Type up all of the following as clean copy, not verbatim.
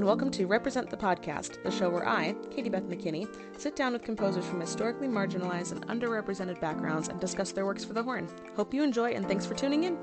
welcome to Represent the Podcast, the show where I, Caiti Beth McKinney, sit down with composers from historically marginalized and underrepresented backgrounds and discuss their works for the horn. Hope you enjoy, and thanks for tuning in.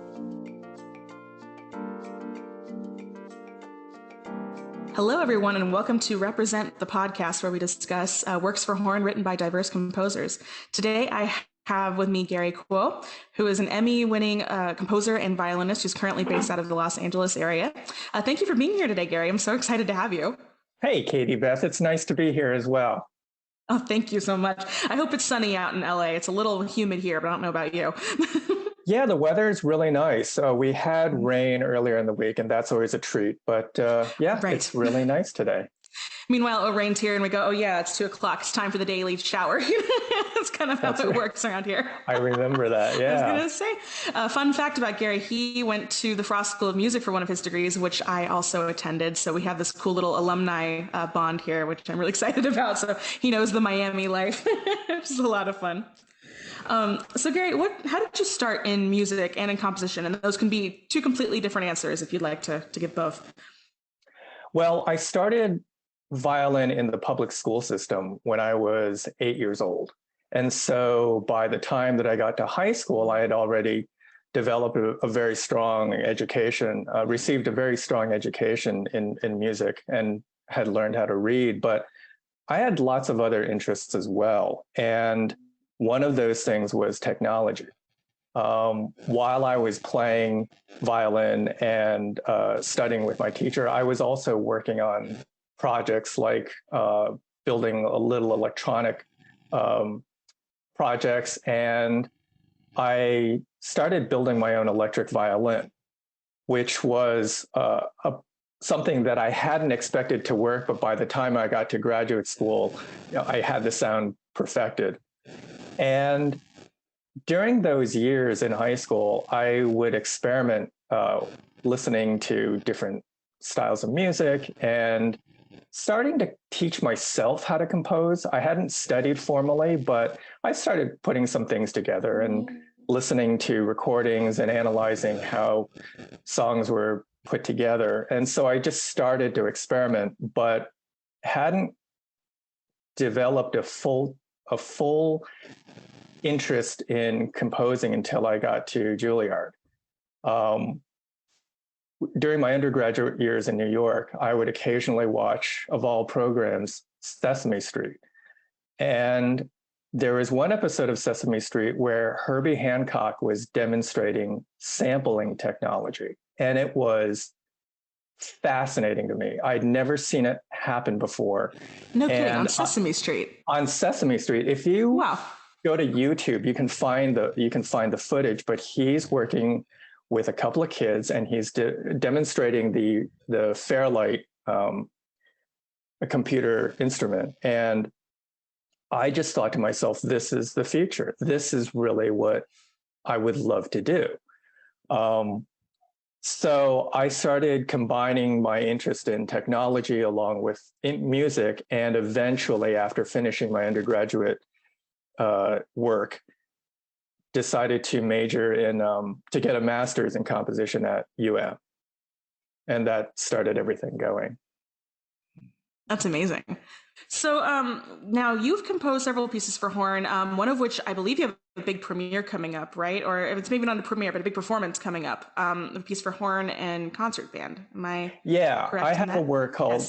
Hello, everyone, and welcome to Represent the Podcast, where we discuss works for horn written by diverse composers. Today, I have with me Gary Kuo, who is an Emmy-winning composer and violinist who's currently based out of the Los Angeles area. Thank you for being here today, Gary. I'm so excited to have you. Hey, Caiti Beth. It's nice to be here as well. Oh, thank you so much. I hope it's sunny out in LA. It's a little humid here, but I don't know about you. Yeah, the weather is really nice. We had rain earlier in the week, and that's always a treat. But right. It's really nice today. Meanwhile, it rains here and we go, oh yeah, it's 2:00. It's time for the daily shower. That's kind of how it works around here. I remember that, yeah. I was going to say, fun fact about Gary, he went to the Frost School of Music for one of his degrees, which I also attended. So we have this cool little alumni bond here, which I'm really excited about. So he knows the Miami life, which is a lot of fun. So Gary, how did you start in music and in composition? And those can be two completely different answers if you'd like to give both. Well, I started violin in the public school system when I was 8 years old. And so by the time that I got to high school, I had already developed a very strong education, received a very strong education in music and had learned how to read. But I had lots of other interests as well. And one of those things was technology. While I was playing violin and studying with my teacher, I was also working on projects like building a little electronic projects. And I started building my own electric violin, which was something that I hadn't expected to work. But by the time I got to graduate school, I had the sound perfected. And during those years in high school, I would experiment listening to different styles of music and starting to teach myself how to compose. I hadn't studied formally, but I started putting some things together and listening to recordings and analyzing how songs were put together. And so I just started to experiment, but hadn't developed a full interest in composing until I got to Juilliard. During my undergraduate years in New York, I would occasionally watch, of all programs, Sesame Street. And there was one episode of Sesame Street where Herbie Hancock was demonstrating sampling technology. And it was fascinating to me. I'd never seen it happen before. No kidding, on Sesame Street. On Sesame Street. If you go to YouTube, you can find the footage, but he's working with a couple of kids and he's demonstrating the Fairlight, a computer instrument. And I just thought to myself, this is the future. This is really what I would love to do. So I started combining my interest in technology along with music, and eventually, after finishing my undergraduate work, decided to major in to get a master's in composition at UM, and that started everything going. That's amazing. So now you've composed several pieces for horn, one of which I believe you have a big premiere coming up, right? Or it's maybe not a premiere, but a big performance coming up, a piece for horn and concert band. Am I correct? I have a work called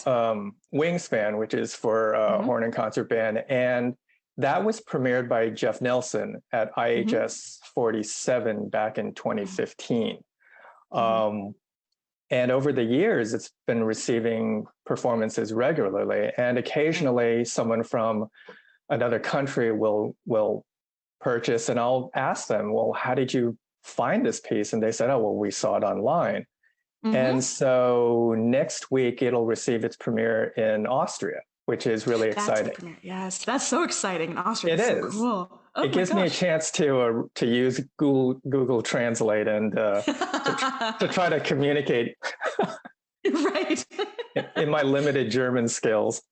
Wingspan, which is for horn and concert band. And that was premiered by Jeff Nelson at IHS 47 back in 2015. And over the years, it's been receiving performances regularly. And occasionally someone from another country will purchase, and I'll ask them, well, how did you find this piece? And they said, oh, well, we saw it online. And so next week, it'll receive its premiere in Austria, which is really exciting. Yes, that's so exciting in Austria. It is. So cool. Oh, it gives me a chance to use Google Translate and to try to communicate right in my limited German skills.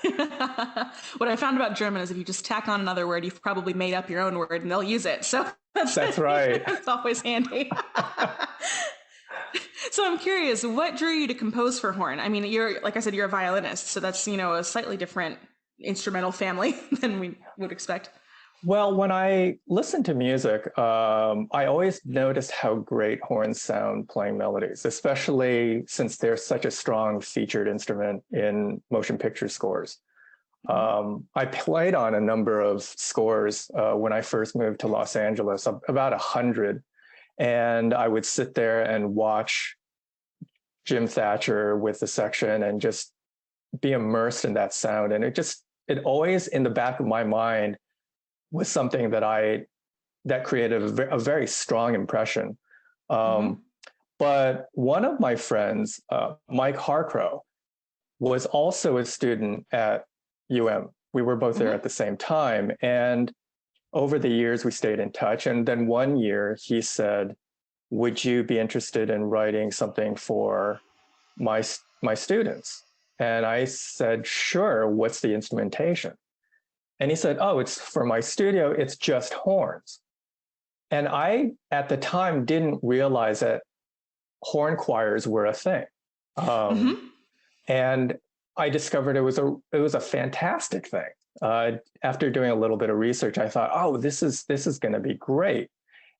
What I found about German is if you just tack on another word, you've probably made up your own word and they'll use it. So that's right. It's always handy. So I'm curious, what drew you to compose for horn? I mean, you're, like I said, you're a violinist, so that's, a slightly different instrumental family than we would expect. Well, when I listen to music, I always notice how great horns sound playing melodies, especially since they're such a strong featured instrument in motion picture scores. I played on a number of scores when I first moved to Los Angeles, about 100, and I would sit there and watch Jim Thatcher with the section and just be immersed in that sound. And it always in the back of my mind was something that created a very strong impression. Mm-hmm. But one of my friends, Mike Harcrow, was also a student at We were both there Mm-hmm. at the same time. And over the years, we stayed in touch. And then one year he said, would you be interested in writing something for my students? And I said, sure, what's the instrumentation? And he said, oh, it's for my studio, it's just horns. And I, at the time, didn't realize that horn choirs were a thing. Mm-hmm. And I discovered it was a fantastic thing. After doing a little bit of research, I thought, oh, this is going to be great.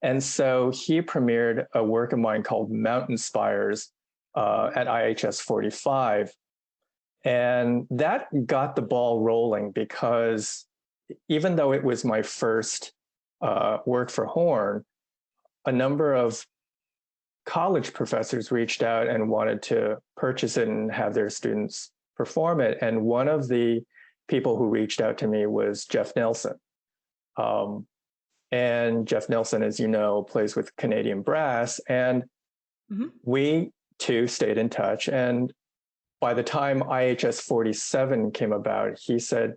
And so he premiered a work of mine called Mountain Spires at IHS 45. And that got the ball rolling because even though it was my first work for horn, a number of college professors reached out and wanted to purchase it and have their students perform it. And one of the people who reached out to me was Jeff Nelson. And Jeff Nelson, as you know, plays with Canadian Brass. And Mm-hmm. we two stayed in touch. And by the time IHS 47 came about, he said,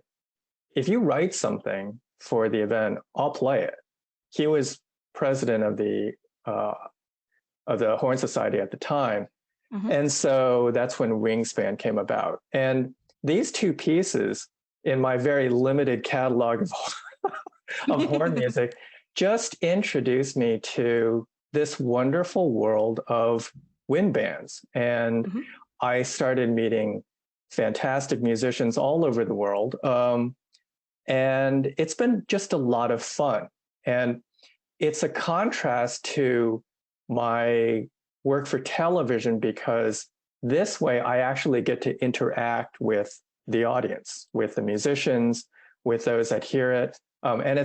if you write something for the event, I'll play it. He was president of the Horn Society at the time. Mm-hmm. And so that's when Wingspan came about. And these two pieces in my very limited catalog of horn music just introduced me to this wonderful world of wind bands. And Mm-hmm. I started meeting fantastic musicians all over the world. And it's been just a lot of fun. And it's a contrast to my work for television because this way I actually get to interact with the audience, with the musicians, with those that hear it. And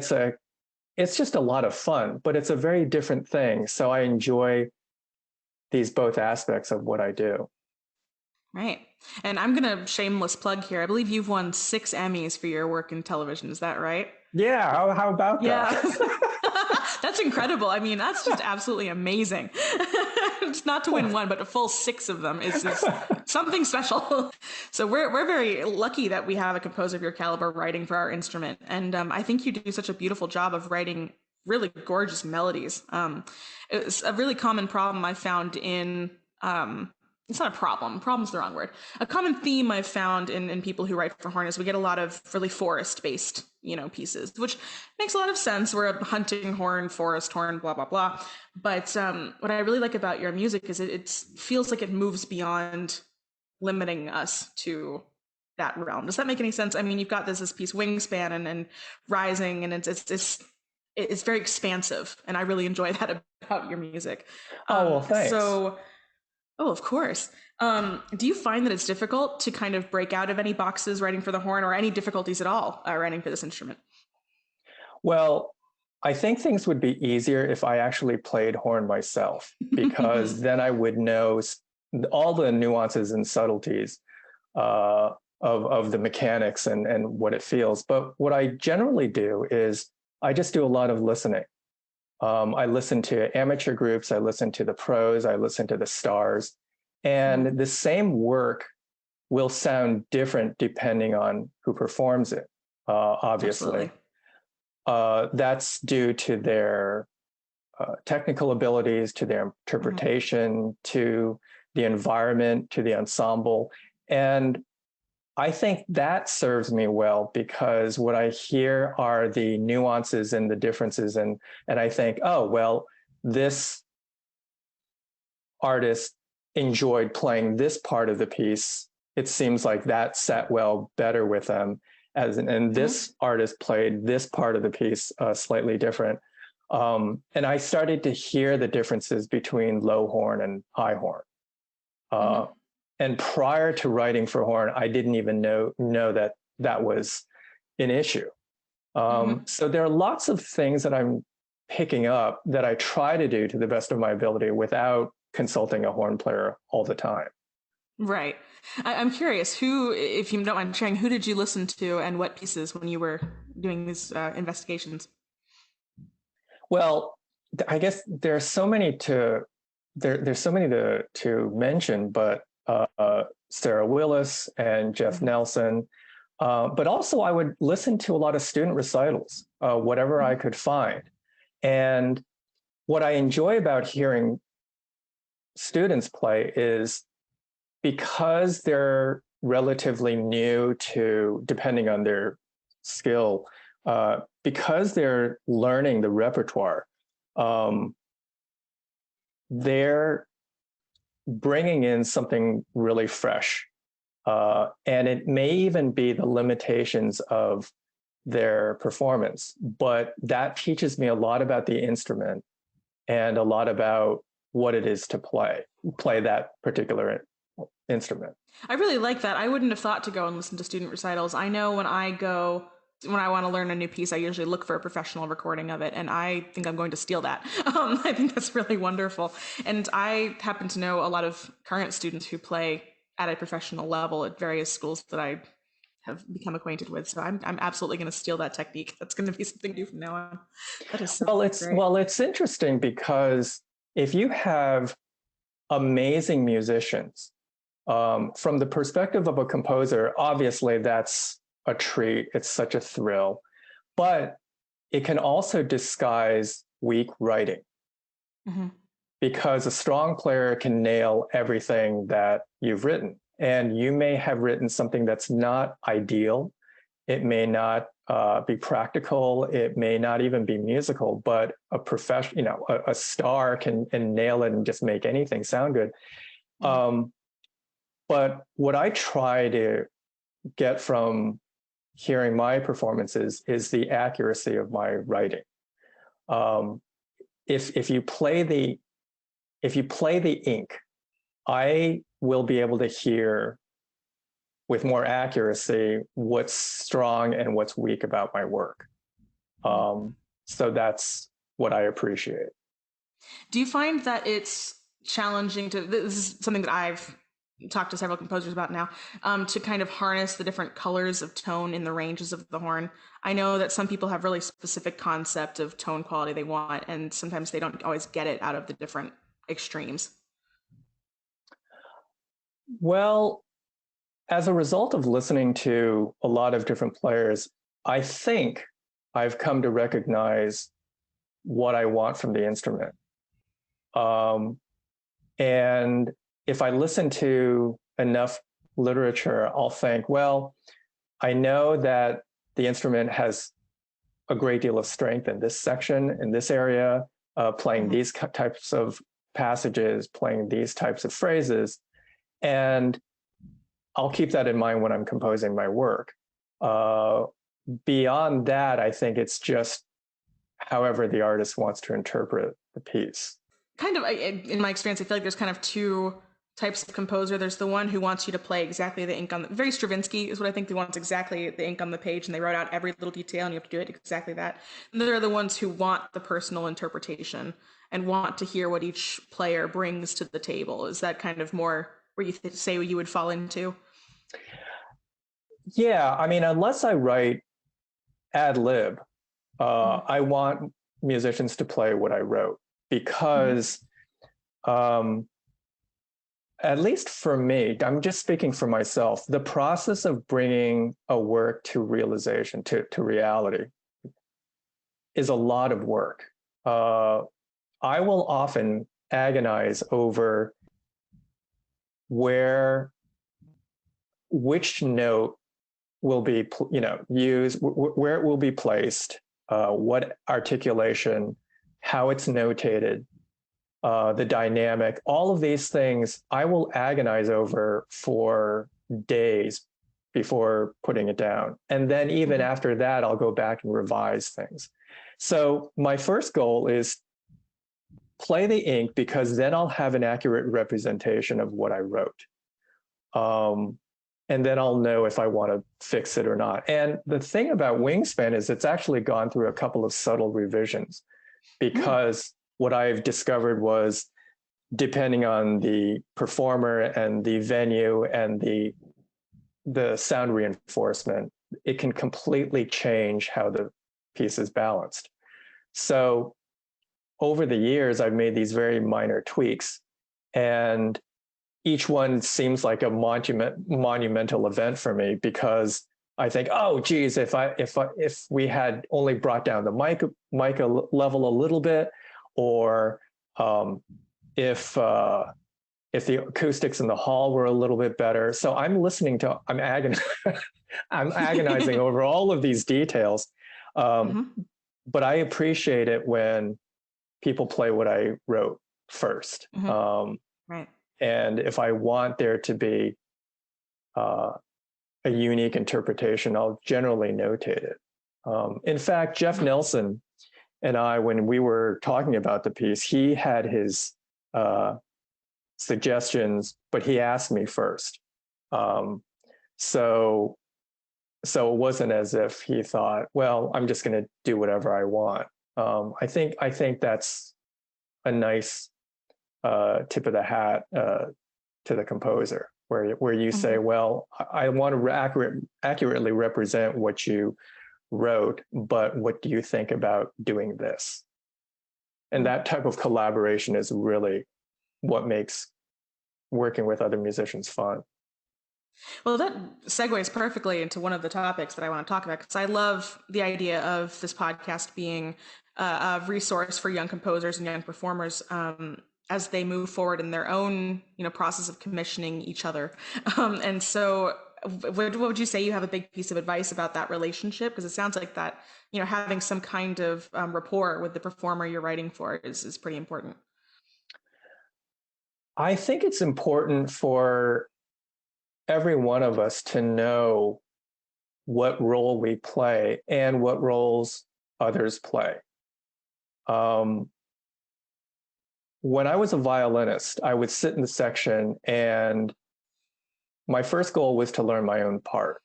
it's just a lot of fun, but it's a very different thing. So I enjoy these both aspects of what I do. Right. And I'm going to shameless plug here. I believe you've won 6 Emmys for your work in television. Is that right? Yeah, how about Yeah. that? That's incredible. I mean, that's just absolutely amazing. Just not to win one, but a full 6 of them is something special. So we're very lucky that we have a composer of your caliber writing for our instrument. And I think you do such a beautiful job of writing really gorgeous melodies. It's a really common problem I found in it's not a problem. Problem's the wrong word. A common theme I've found in people who write for horn is we get a lot of really forest-based, pieces, which makes a lot of sense. We're a hunting horn, forest horn, blah, blah, blah. But what I really like about your music is it feels like it moves beyond limiting us to that realm. Does that make any sense? I mean, you've got this piece Wingspan and Rising, and it's very expansive, and I really enjoy that about your music. Oh, well, thanks. Oh, of course. Do you find that it's difficult to kind of break out of any boxes writing for the horn, or any difficulties at all writing for this instrument? Well, I think things would be easier if I actually played horn myself, because then I would know all the nuances and subtleties of the mechanics and what it feels. But what I generally do is I just do a lot of listening. I listen to amateur groups, I listen to the pros, I listen to the stars, and the same work will sound different depending on who performs it, obviously. That's due to their technical abilities, to their interpretation, to the environment, to the ensemble. And I think that serves me well because what I hear are the nuances and the differences. And I think, oh, well, this artist enjoyed playing this part of the piece. It seems like that sat well better with them. And this artist played this part of the piece slightly different. And I started to hear the differences between low horn and high horn. And prior to writing for horn, I didn't even know that that was an issue. So there are lots of things that I'm picking up that I try to do to the best of my ability without consulting a horn player all the time. Right. I'm curious, who, if you don't mind sharing, who did you listen to and what pieces when you were doing these investigations? Well, I guess there's so many there's so many to mention, but Sarah Willis and Jeff Nelson. But also I would listen to a lot of student recitals, whatever I could find. And what I enjoy about hearing students play is because they're relatively new to, depending on their skill, because they're learning the repertoire, they're bringing in something really fresh. And it may even be the limitations of their performance, but that teaches me a lot about the instrument and a lot about what it is to play that particular instrument. I really like that. I wouldn't have thought to go and listen to student recitals. I know when I want to learn a new piece, I usually look for a professional recording of it, and I think I'm going to steal that. I think that's really wonderful. And I happen to know a lot of current students who play at a professional level at various schools that I have become acquainted with. So I'm absolutely going to steal that technique. That's going to be something new from now on. That is so great. Well, it's interesting because if you have amazing musicians, from the perspective of a composer, obviously that's a treat. It's such a thrill, but it can also disguise weak writing because a strong player can nail everything that you've written. And you may have written something that's not ideal. It may not be practical. It may not even be musical, but a professional, a star can nail it and just make anything sound good. But what I try to get from hearing my performances is the accuracy of my writing. If you play the ink, I will be able to hear with more accuracy what's strong and what's weak about my work. So that's what I appreciate. Do you find that it's challenging this is something that I've talked to several composers about now, to kind of harness the different colors of tone in the ranges of the horn? I know that some people have really specific concept of tone quality they want, and sometimes they don't always get it out of the different extremes. Well, as a result of listening to a lot of different players, I think I've come to recognize what I want from the instrument. And if I listen to enough literature, I'll think, well, I know that the instrument has a great deal of strength in this section, in this area, playing these types of passages, playing these types of phrases. And I'll keep that in mind when I'm composing my work. Beyond that, I think it's just however the artist wants to interpret the piece. Kind of, in my experience, I feel like there's kind of two types of composer. There's the one who wants you to play exactly the ink on very Stravinsky is what I think. They want exactly the ink on the page, and they wrote out every little detail, and you have to do it exactly that. And there are the ones who want the personal interpretation and want to hear what each player brings to the table. Is that kind of more where you say you would fall into? Yeah, I mean, unless I write ad lib, I want musicians to play what I wrote because, at least for me, I'm just speaking for myself, the process of bringing a work to realization, to reality, is a lot of work. I will often agonize over which note will be, used, where it will be placed, what articulation, how it's notated. the dynamic, all of these things I will agonize over for days before putting it down. And then even after that, I'll go back and revise things. So my first goal is play the ink, because then I'll have an accurate representation of what I wrote. And then I'll know if I want to fix it or not. And the thing about Wingspan is it's actually gone through a couple of subtle revisions, because what I've discovered was, depending on the performer and the venue and the sound reinforcement, it can completely change how the piece is balanced. So over the years, I've made these very minor tweaks, and each one seems like a monumental event for me, because I think, oh, geez, if we had only brought down the mic level a little bit, or if the acoustics in the hall were a little bit better. So I'm agonizing over all of these details. But I appreciate it when people play what I wrote first. Right. And if I want there to be a unique interpretation, I'll generally notate it. In fact, Jeff Nelson and I, when we were talking about the piece, he had his suggestions, but he asked me first. So it wasn't as if he thought, well, I'm just going to do whatever I want. I think that's a nice tip of the hat to the composer, where you say, well, I want to accurately represent what you wrote, but what do you think about doing this? And that type of collaboration is really what makes working with other musicians fun. Well, that segues perfectly into one of the topics that I want to talk about, because I love the idea of this podcast being a resource for young composers and young performers as they move forward in their own, process of commissioning each other. And so, what would you say you have a big piece of advice about that relationship? Because it sounds like that, having some kind of rapport with the performer you're writing for is pretty important. I think it's important for every one of us to know what role we play and what roles others play. When I was a violinist, I would sit in the section, and my first goal was to learn my own part.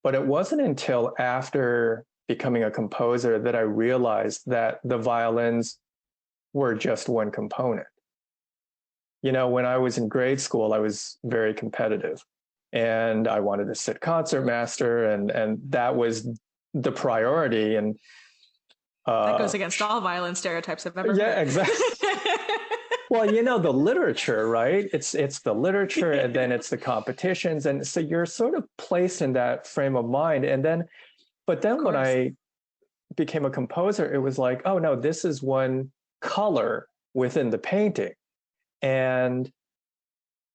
But it wasn't until after becoming a composer that I realized that the violins were just one component. When I was in grade school, I was very competitive, and I wanted to sit concertmaster, and that was the priority. And that goes against all violin stereotypes I've ever heard. Yeah, exactly. Well, the literature, right? It's the literature, and then it's the competitions, and so you're sort of placed in that frame of mind. But then when I became a composer, it was like, oh no, this is one color within the painting. And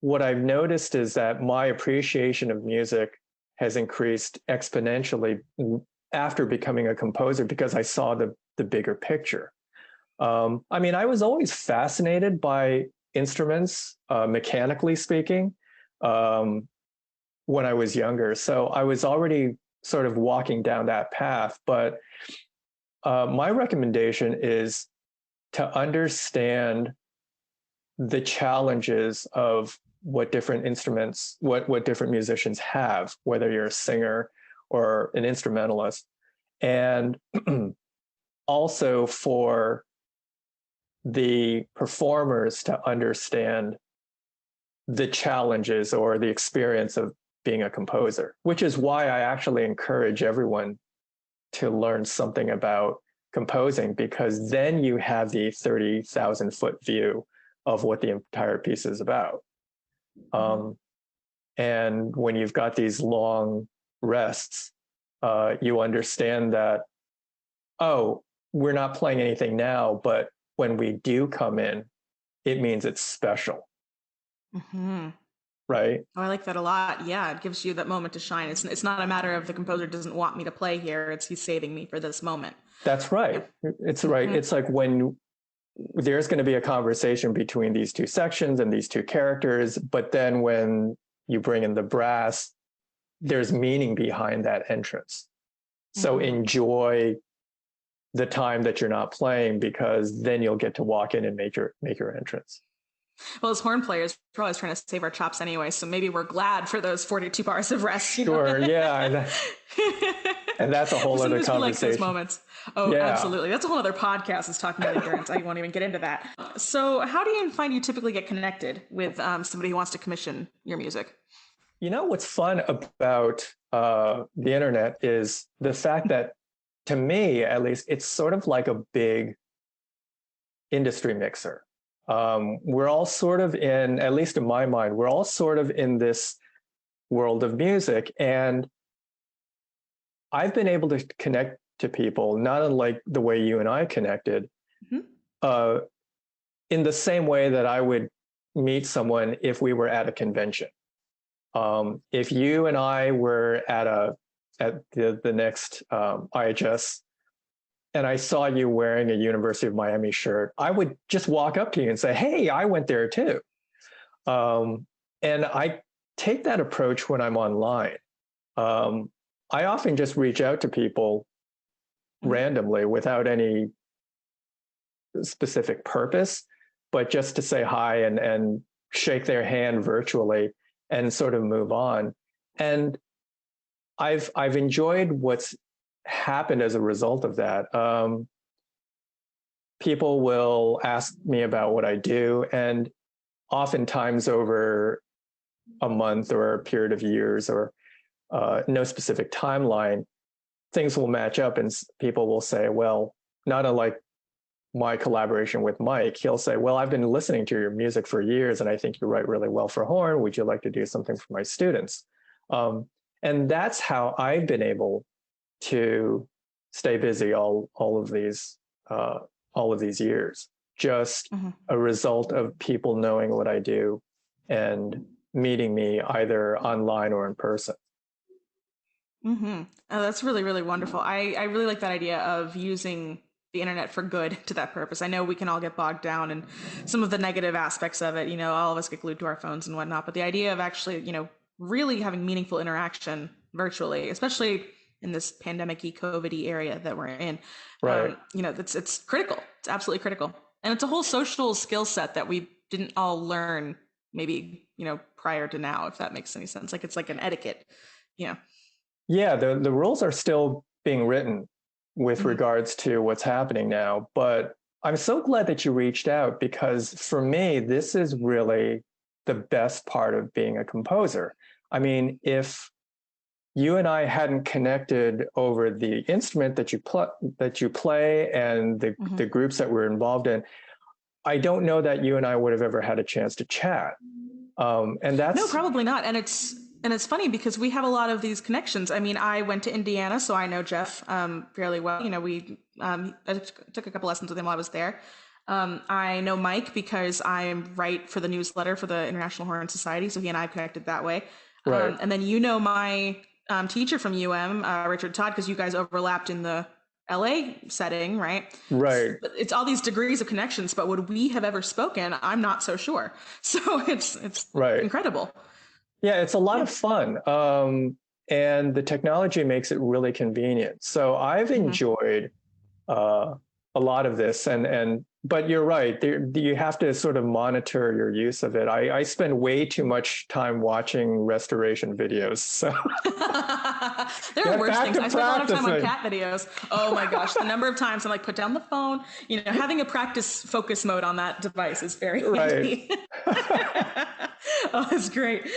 what I've noticed is that my appreciation of music has increased exponentially after becoming a composer, because I saw the bigger picture. I was always fascinated by instruments, mechanically speaking, when I was younger. So I was already sort of walking down that path. But my recommendation is to understand the challenges of what different instruments, what different musicians have, whether you're a singer or an instrumentalist, and also for the performers to understand the challenges or the experience of being a composer, which is why I actually encourage everyone to learn something about composing, because then you have the 30,000-foot view of what the entire piece is about. And when you've got these long rests, you understand that, oh, we're not playing anything now, but when we do come in, it means it's special. Right? Oh, I like that a lot. Yeah, it gives you that moment to shine. It's not a matter of the composer doesn't want me to play here. It's he's saving me for this moment. That's right. It's right. It's like when there's going to be a conversation between these two sections and these two characters. But then when you bring in the brass, there's meaning behind that entrance. So enjoy the time that you're not playing, because then you'll get to walk in and make your entrance. Well, as horn players, we're always trying to save our chops anyway, so maybe we're glad for those 42 bars of rest. Sure, yeah. And that's a whole other conversation. We like those moments. Oh, yeah. Absolutely. That's a whole other podcast, is talking about endurance. I won't even get into that. So how do you find you typically get connected with somebody who wants to commission your music? You know, what's fun about the internet is the fact that, to me, at least, it's sort of like a big industry mixer. We're all sort of in, at least in my mind, we're all sort of in this world of music. And I've been able to connect to people, not unlike the way you and I connected, in the same way that I would meet someone if we were at a convention. If you and I were at the next IHS, and I saw you wearing a University of Miami shirt, I would just walk up to you and say, "Hey, I went there too." And I take that approach when I'm online. I often just reach out to people randomly without any specific purpose, but just to say hi and shake their hand virtually and sort of move on. And I've enjoyed what's happened as a result of that. People will ask me about what I do, and oftentimes over a month or a period of years, or no specific timeline, things will match up, and people will say, well, not unlike my collaboration with Mike, he'll say, well, I've been listening to your music for years, and I think you write really well for horn. Would you like to do something for my students? And that's how I've been able to stay busy all of these years, just a result of people knowing what I do and meeting me either online or in person. Oh, that's really, really wonderful. I really like that idea of using the internet for good to that purpose. I know we can all get bogged down in some of the negative aspects of it. You know, all of us get glued to our phones and whatnot. But the idea of actually, you know, really having meaningful interaction virtually, especially in this pandemic-y, COVID-y area that we're in, right? You know, it's critical. It's absolutely critical, and it's a whole social skill set that we didn't all learn, maybe, you know, prior to now, if that makes any sense. Like, it's like an etiquette, you know. Yeah, the rules are still being written with regards to what's happening now. But I'm so glad that you reached out, because for me, this is really the best part of being a composer. I mean, if you and I hadn't connected over the instrument that you play and the groups that we're involved in, I don't know that you and I would have ever had a chance to chat. And that's no, probably not. And it's funny because we have a lot of these connections. I mean, I went to Indiana, so I know Jeff fairly well. You know, I took a couple lessons with him while I was there. I know Mike because I write for the newsletter for the International Horn Society, so he and I connected that way. Right. And then, you know, my teacher from UM, Richard Todd, because you guys overlapped in the LA setting, right? Right. It's all these degrees of connections, but would we have ever spoken? I'm not so sure. So it's right. Incredible. Yeah, it's a lot of fun. And the technology makes it really convenient. So I've enjoyed a lot of this, but you're right. You have to sort of monitor your use of it. I spend way too much time watching restoration videos. So there are worse things. I spend a lot of time on cat videos. Oh my gosh, the number of times I'm like, put down the phone. You know, having a practice focus mode on that device is very handy. Oh, that's great.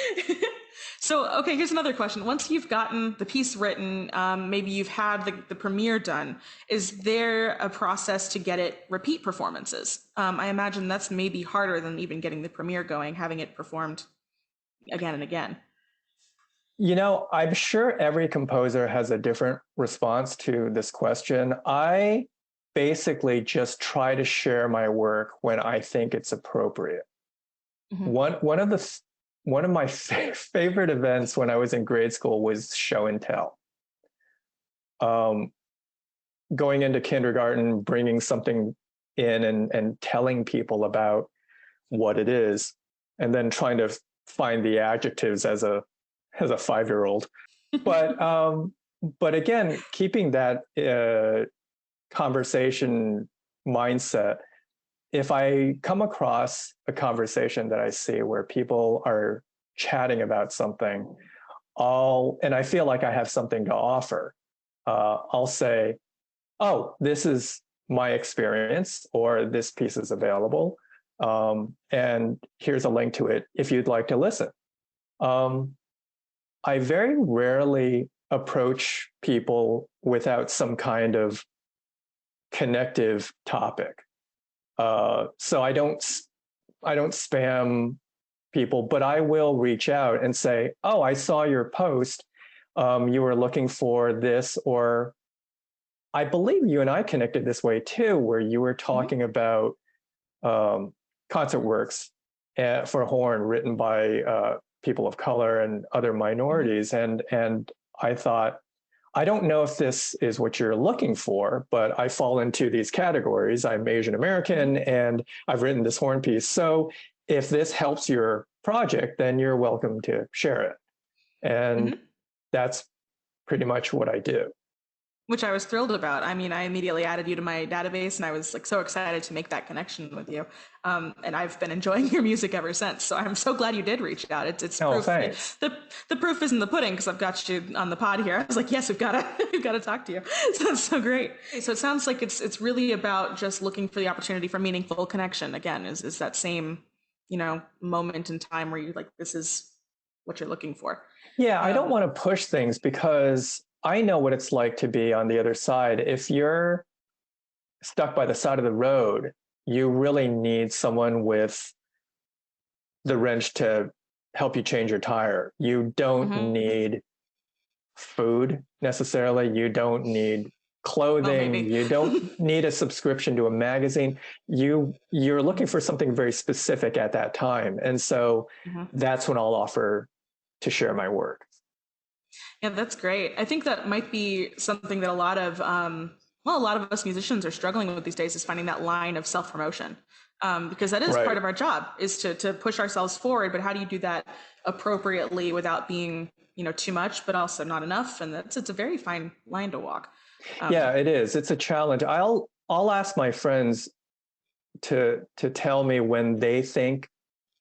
So, okay, here's another question. Once you've gotten the piece written, maybe you've had the premiere done, is there a process to get it repeat performances? I imagine that's maybe harder than even getting the premiere going, having it performed again and again. You know, I'm sure every composer has a different response to this question. I basically just try to share my work when I think it's appropriate. One of my favorite events when I was in grade school was show and tell. Going into kindergarten, bringing something in and telling people about what it is, and then trying to find the adjectives as a 5-year-old. But again, keeping that conversation mindset. If I come across a conversation that I see where people are chatting about something, and I feel like I have something to offer, I'll say, oh, this is my experience, or this piece is available. And here's a link to it if you'd like to listen. I very rarely approach people without some kind of connective topic. So I don't spam people, but I will reach out and say, oh, I saw your post. You were looking for this, or I believe you and I connected this way too, where you were talking about concert works for horn written by people of color and other minorities. And I thought, I don't know if this is what you're looking for, but I fall into these categories. I'm Asian American and I've written this horn piece. So if this helps your project, then you're welcome to share it. And that's pretty much what I do. Which I was thrilled about. I mean, I immediately added you to my database, and I was like so excited to make that connection with you. And I've been enjoying your music ever since. So I'm so glad you did reach out. It's oh, proof. Thanks. The proof is in the pudding, because I've got you on the pod here. I was like, yes, we've got to talk to you. So that's so great. So it sounds like it's really about just looking for the opportunity for meaningful connection. Again, is that same, moment in time where you like, this is what you're looking for. Yeah, I don't want to push things, because I know what it's like to be on the other side. If you're stuck by the side of the road, you really need someone with the wrench to help you change your tire. You don't need food necessarily. You don't need clothing. You don't need a subscription to a magazine. You're looking for something very specific at that time. And so that's when I'll offer to share my work. Yeah, that's great. I think that might be something that a lot of us musicians are struggling with these days, is finding that line of self-promotion. Because that is part of our job, is to push ourselves forward. But how do you do that appropriately without being, too much, but also not enough? And it's a very fine line to walk. Yeah, it is. It's a challenge. I'll ask my friends to tell me when they think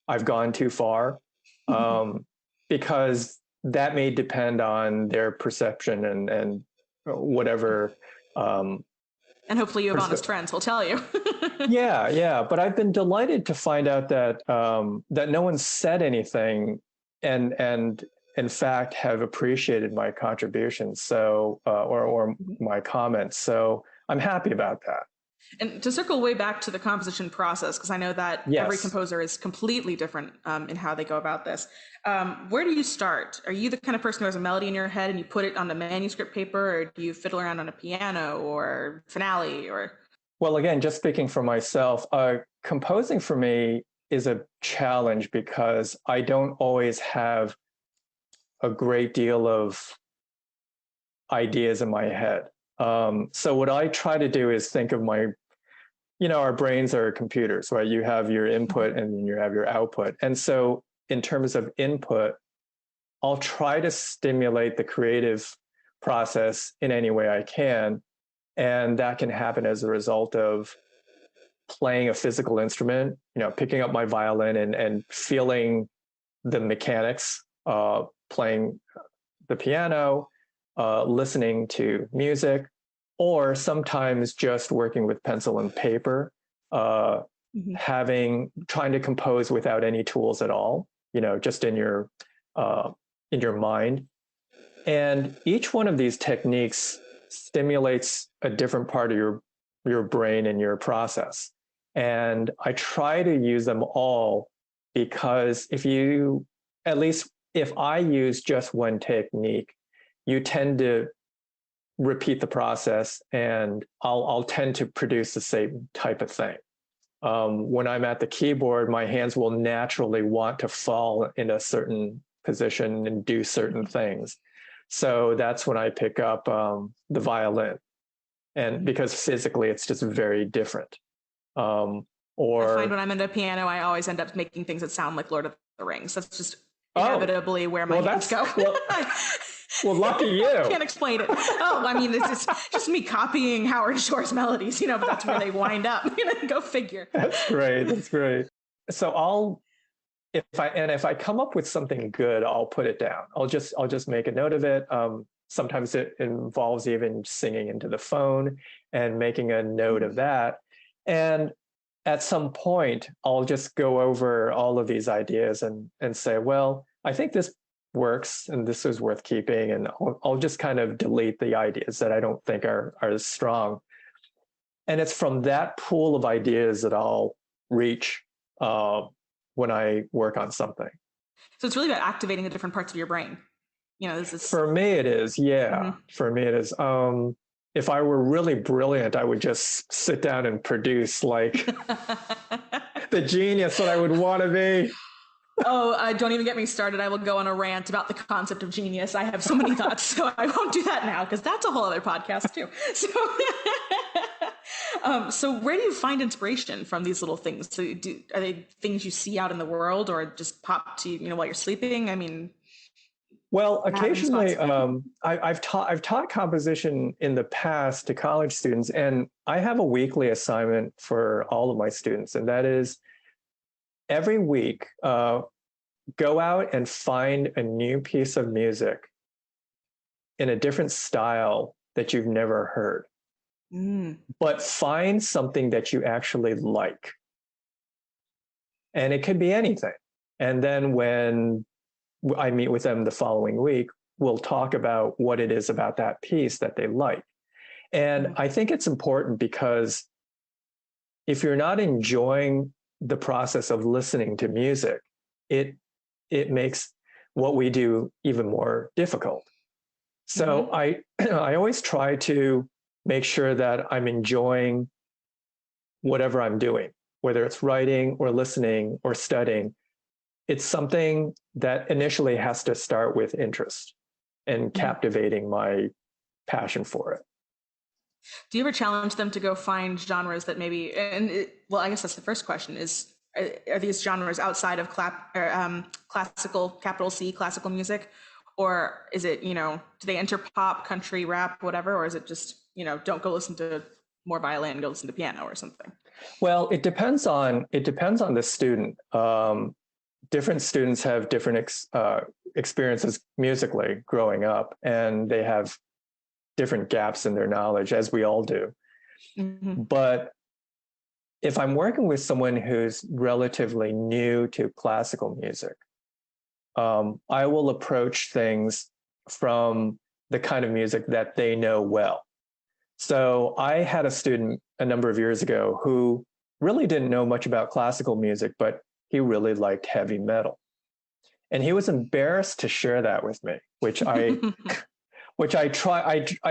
I've gone too far, because that may depend on their perception and whatever. And hopefully you have honest friends will tell you. Yeah. But I've been delighted to find out that that no one said anything, and in fact have appreciated my contributions. So or my comments. So I'm happy about that. And to circle way back to the composition process, because I know that every composer is completely different in how they go about this. Where do you start? Are you the kind of person who has a melody in your head and you put it on the manuscript paper, or do you fiddle around on a piano or finale? Or well, again, just speaking for myself, composing for me is a challenge, because I don't always have a great deal of ideas in my head. So what I try to do is think of our brains are computers, right? You have your input and then you have your output. And so in terms of input, I'll try to stimulate the creative process in any way I can. And that can happen as a result of playing a physical instrument, picking up my violin and feeling the mechanics, playing the piano, listening to music, or sometimes just working with pencil and paper, trying to compose without any tools at all, just in your mind. And each one of these techniques stimulates a different part of your brain and your process. And I try to use them all, because if I use just one technique, you tend to repeat the process, and I'll tend to produce the same type of thing. When I'm at the keyboard, my hands will naturally want to fall in a certain position and do certain things. So that's when I pick up the violin, and because physically it's just very different. I find or, when I'm into piano, I always end up making things that sound like Lord of the Rings. That's just oh, inevitably where my well, hands that's, go. well, lucky I you. can't explain it. Oh, I mean, it's just me copying Howard Shore's melodies, but that's where they wind up. Go figure. That's great. That's great. So if I come up with something good, I'll put it down. I'll just make a note of it. Sometimes it involves even singing into the phone and making a note of that. And at some point, I'll just go over all of these ideas and say, well, I think this works and this is worth keeping. And I'll just kind of delete the ideas that I don't think are as strong. And it's from that pool of ideas that I'll reach when I work on something. So it's really about activating the different parts of your brain. This is For me, it is. Yeah. Mhm. For me, it is. If I were really brilliant, I would just sit down and produce like the genius that I would want to be. Oh, don't even get me started. I will go on a rant about the concept of genius. I have so many thoughts, so I won't do that now because that's a whole other podcast too. So, so where do you find inspiration from these little things? So, are they things you see out in the world, or just pop to you, while you're sleeping? I mean, Well, occasionally, spots. I've taught composition in the past to college students, and I have a weekly assignment for all of my students, and that is every week, go out and find a new piece of music in a different style that you've never heard, but find something that you actually like. And it could be anything. And then when I meet with them the following week, we'll talk about what it is about that piece that they like. And I think it's important because if you're not enjoying the process of listening to music, it makes what we do even more difficult. So I always try to make sure that I'm enjoying whatever I'm doing, whether it's writing or listening or studying. It's something that initially has to start with interest and captivating my passion for it. Do you ever challenge them to go find genres that maybe, well, I guess that's the first question is, are these genres outside of classical, capital C, classical music? Or is it, do they enter pop, country, rap, whatever? Or is it just, don't go listen to more violin, go listen to piano or something? Well, it depends on the student. Different students have different experiences musically growing up, and they have different gaps in their knowledge, as we all do. But if I'm working with someone who's relatively new to classical music, I will approach things from the kind of music that they know well. So I had a student a number of years ago who really didn't know much about classical music, but he really liked heavy metal. And he was embarrassed to share that with me, which I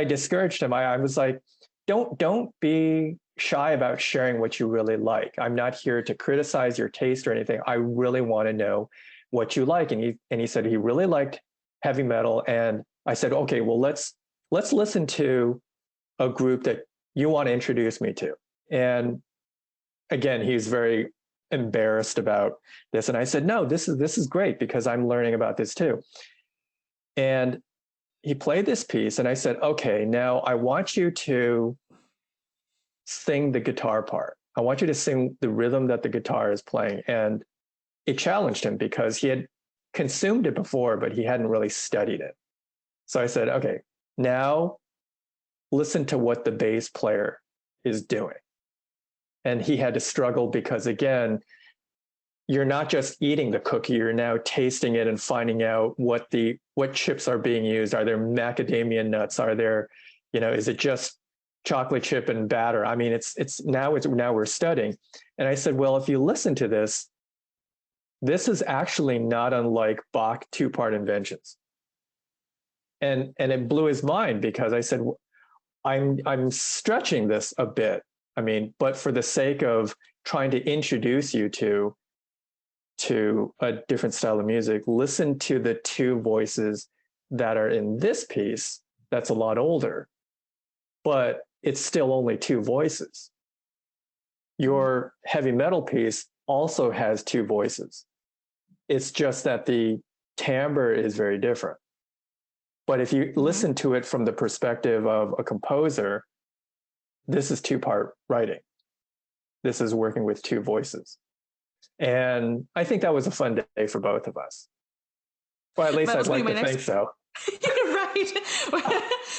discouraged him. I was like, don't be shy about sharing what you really like. I'm not here to criticize your taste or anything. I really want to know what you like. And he said he really liked heavy metal. And I said, okay, well, let's listen to a group that you want to introduce me to. And again, he's very embarrassed about this. And I said, no, this is great because I'm learning about this too. And he played this piece and I said, okay, now I want you to sing the guitar part. I want you to sing the rhythm that the guitar is playing. And it challenged him because he had consumed it before, but he hadn't really studied it. So I said, okay, now listen to what the bass player is doing. And he had to struggle because, again, you're not just eating the cookie, you're now tasting it and finding out what chips are being used. Are there macadamia nuts? Are there, is it just chocolate chip and batter? I mean, now we're studying. And I said, well, if you listen to this is actually not unlike Bach two-part inventions. And it blew his mind because I said, I'm stretching this a bit. I mean, but for the sake of trying to introduce you to a different style of music, listen to the two voices that are in this piece that's a lot older, but it's still only two voices. Your heavy metal piece also has two voices. It's just that the timbre is very different. But if you listen to it from the perspective of a composer, this is two-part writing. This is working with two voices. And I think that was a fun day for both of us. Well, at least I'd like to think so. Right.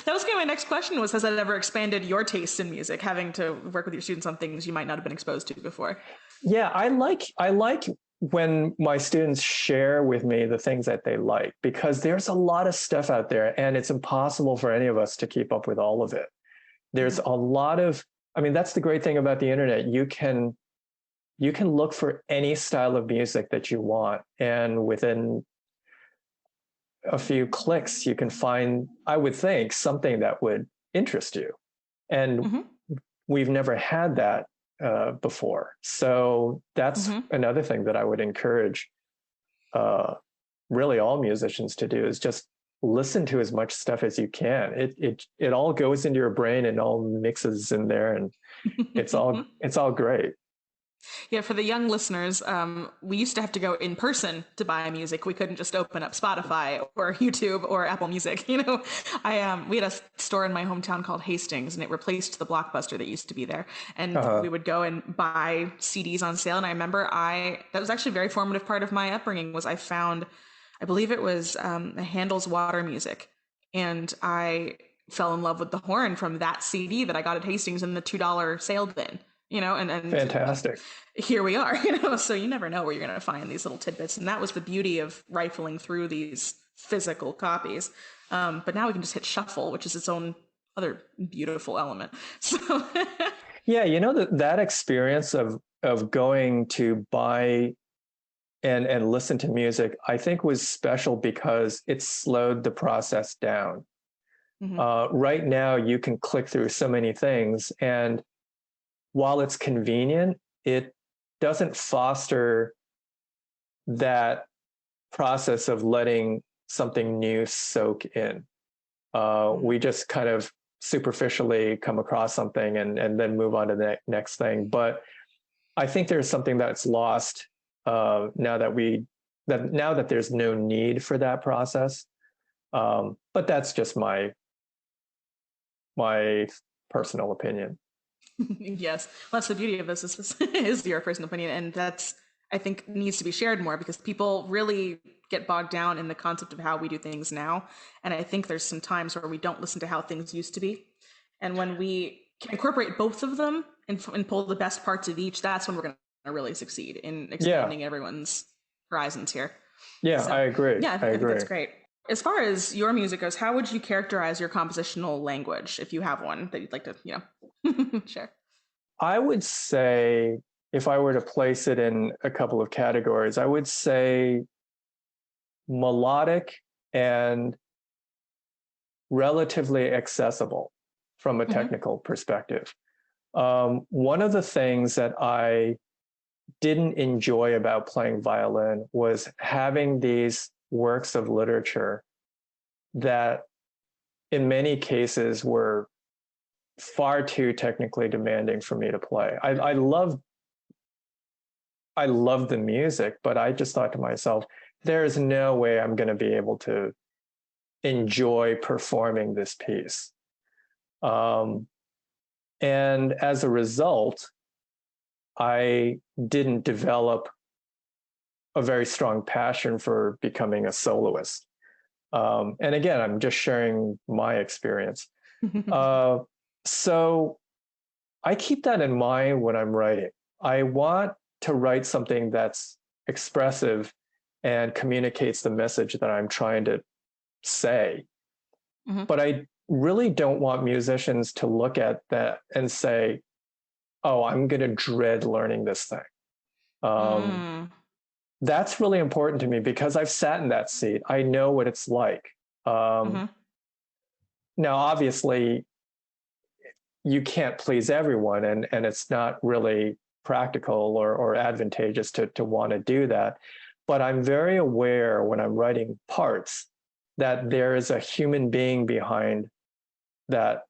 That was going to be my next question was, has that ever expanded your taste in music, having to work with your students on things you might not have been exposed to before? Yeah, I like when my students share with me the things that they like, because there's a lot of stuff out there and it's impossible for any of us to keep up with all of it. There's a lot of, I mean, that's the great thing about the internet. You can look for any style of music that you want, and within a few clicks, you can find, I would think, something that would interest you. And we've never had that before. So that's another thing that I would encourage really all musicians to do, is just listen to as much stuff as you can. It all goes into your brain and all mixes in there, and it's all great. Yeah, for the young listeners, we used to have to go in person to buy music. We couldn't just open up Spotify or YouTube or Apple Music. You know, we had a store in my hometown called Hastings, and it replaced the Blockbuster that used to be there. And we would go and buy CDs on sale. And I remember that was actually a very formative part of my upbringing. Was I found, I believe it was Handel's Water Music, and I fell in love with the horn from that CD that I got at Hastings in the $2 sale bin. You know, and fantastic. Here we are, you know, so you never know where you're going to find these little tidbits. And that was the beauty of rifling through these physical copies. But now we can just hit shuffle, which is its own other beautiful element. So yeah, you know, that experience of going to buy and listen to music, I think was special because it slowed the process down. Right now, you can click through so many things, and while it's convenient, it doesn't foster that process of letting something new soak in. We just kind of superficially come across something and then move on to the next thing. But I think there's something that's lost now that there's no need for that process. But that's just my personal opinion. Yes, well, that's the beauty of this is your personal opinion, and that's, I think, needs to be shared more, because people really get bogged down in the concept of how we do things now. And I think there's some times where we don't listen to how things used to be. And when we can incorporate both of them and pull the best parts of each, that's when we're going to really succeed in expanding everyone's horizons here. Yeah, so, I agree. Yeah, I think that's great. As far as your music goes, how would you characterize your compositional language, if you have one that you'd like to, share? I would say, if I were to place it in a couple of categories, I would say melodic and relatively accessible from a technical perspective. One of the things that I didn't enjoy about playing violin was having these works of literature that in many cases were far too technically demanding for me to play. I love the music, but I just thought to myself, there's no way I'm going to be able to enjoy performing this piece. And as a result, I didn't develop a very strong passion for becoming a soloist. And again, I'm just sharing my experience. So I keep that in mind when I'm writing. I want to write something that's expressive and communicates the message that I'm trying to say. But I really don't want musicians to look at that and say, oh, I'm going to dread learning this thing. That's really important to me because I've sat in that seat. I know what it's like. Now, obviously, you can't please everyone, and it's not really practical or advantageous to want to do that. But I'm very aware when I'm writing parts that there is a human being behind that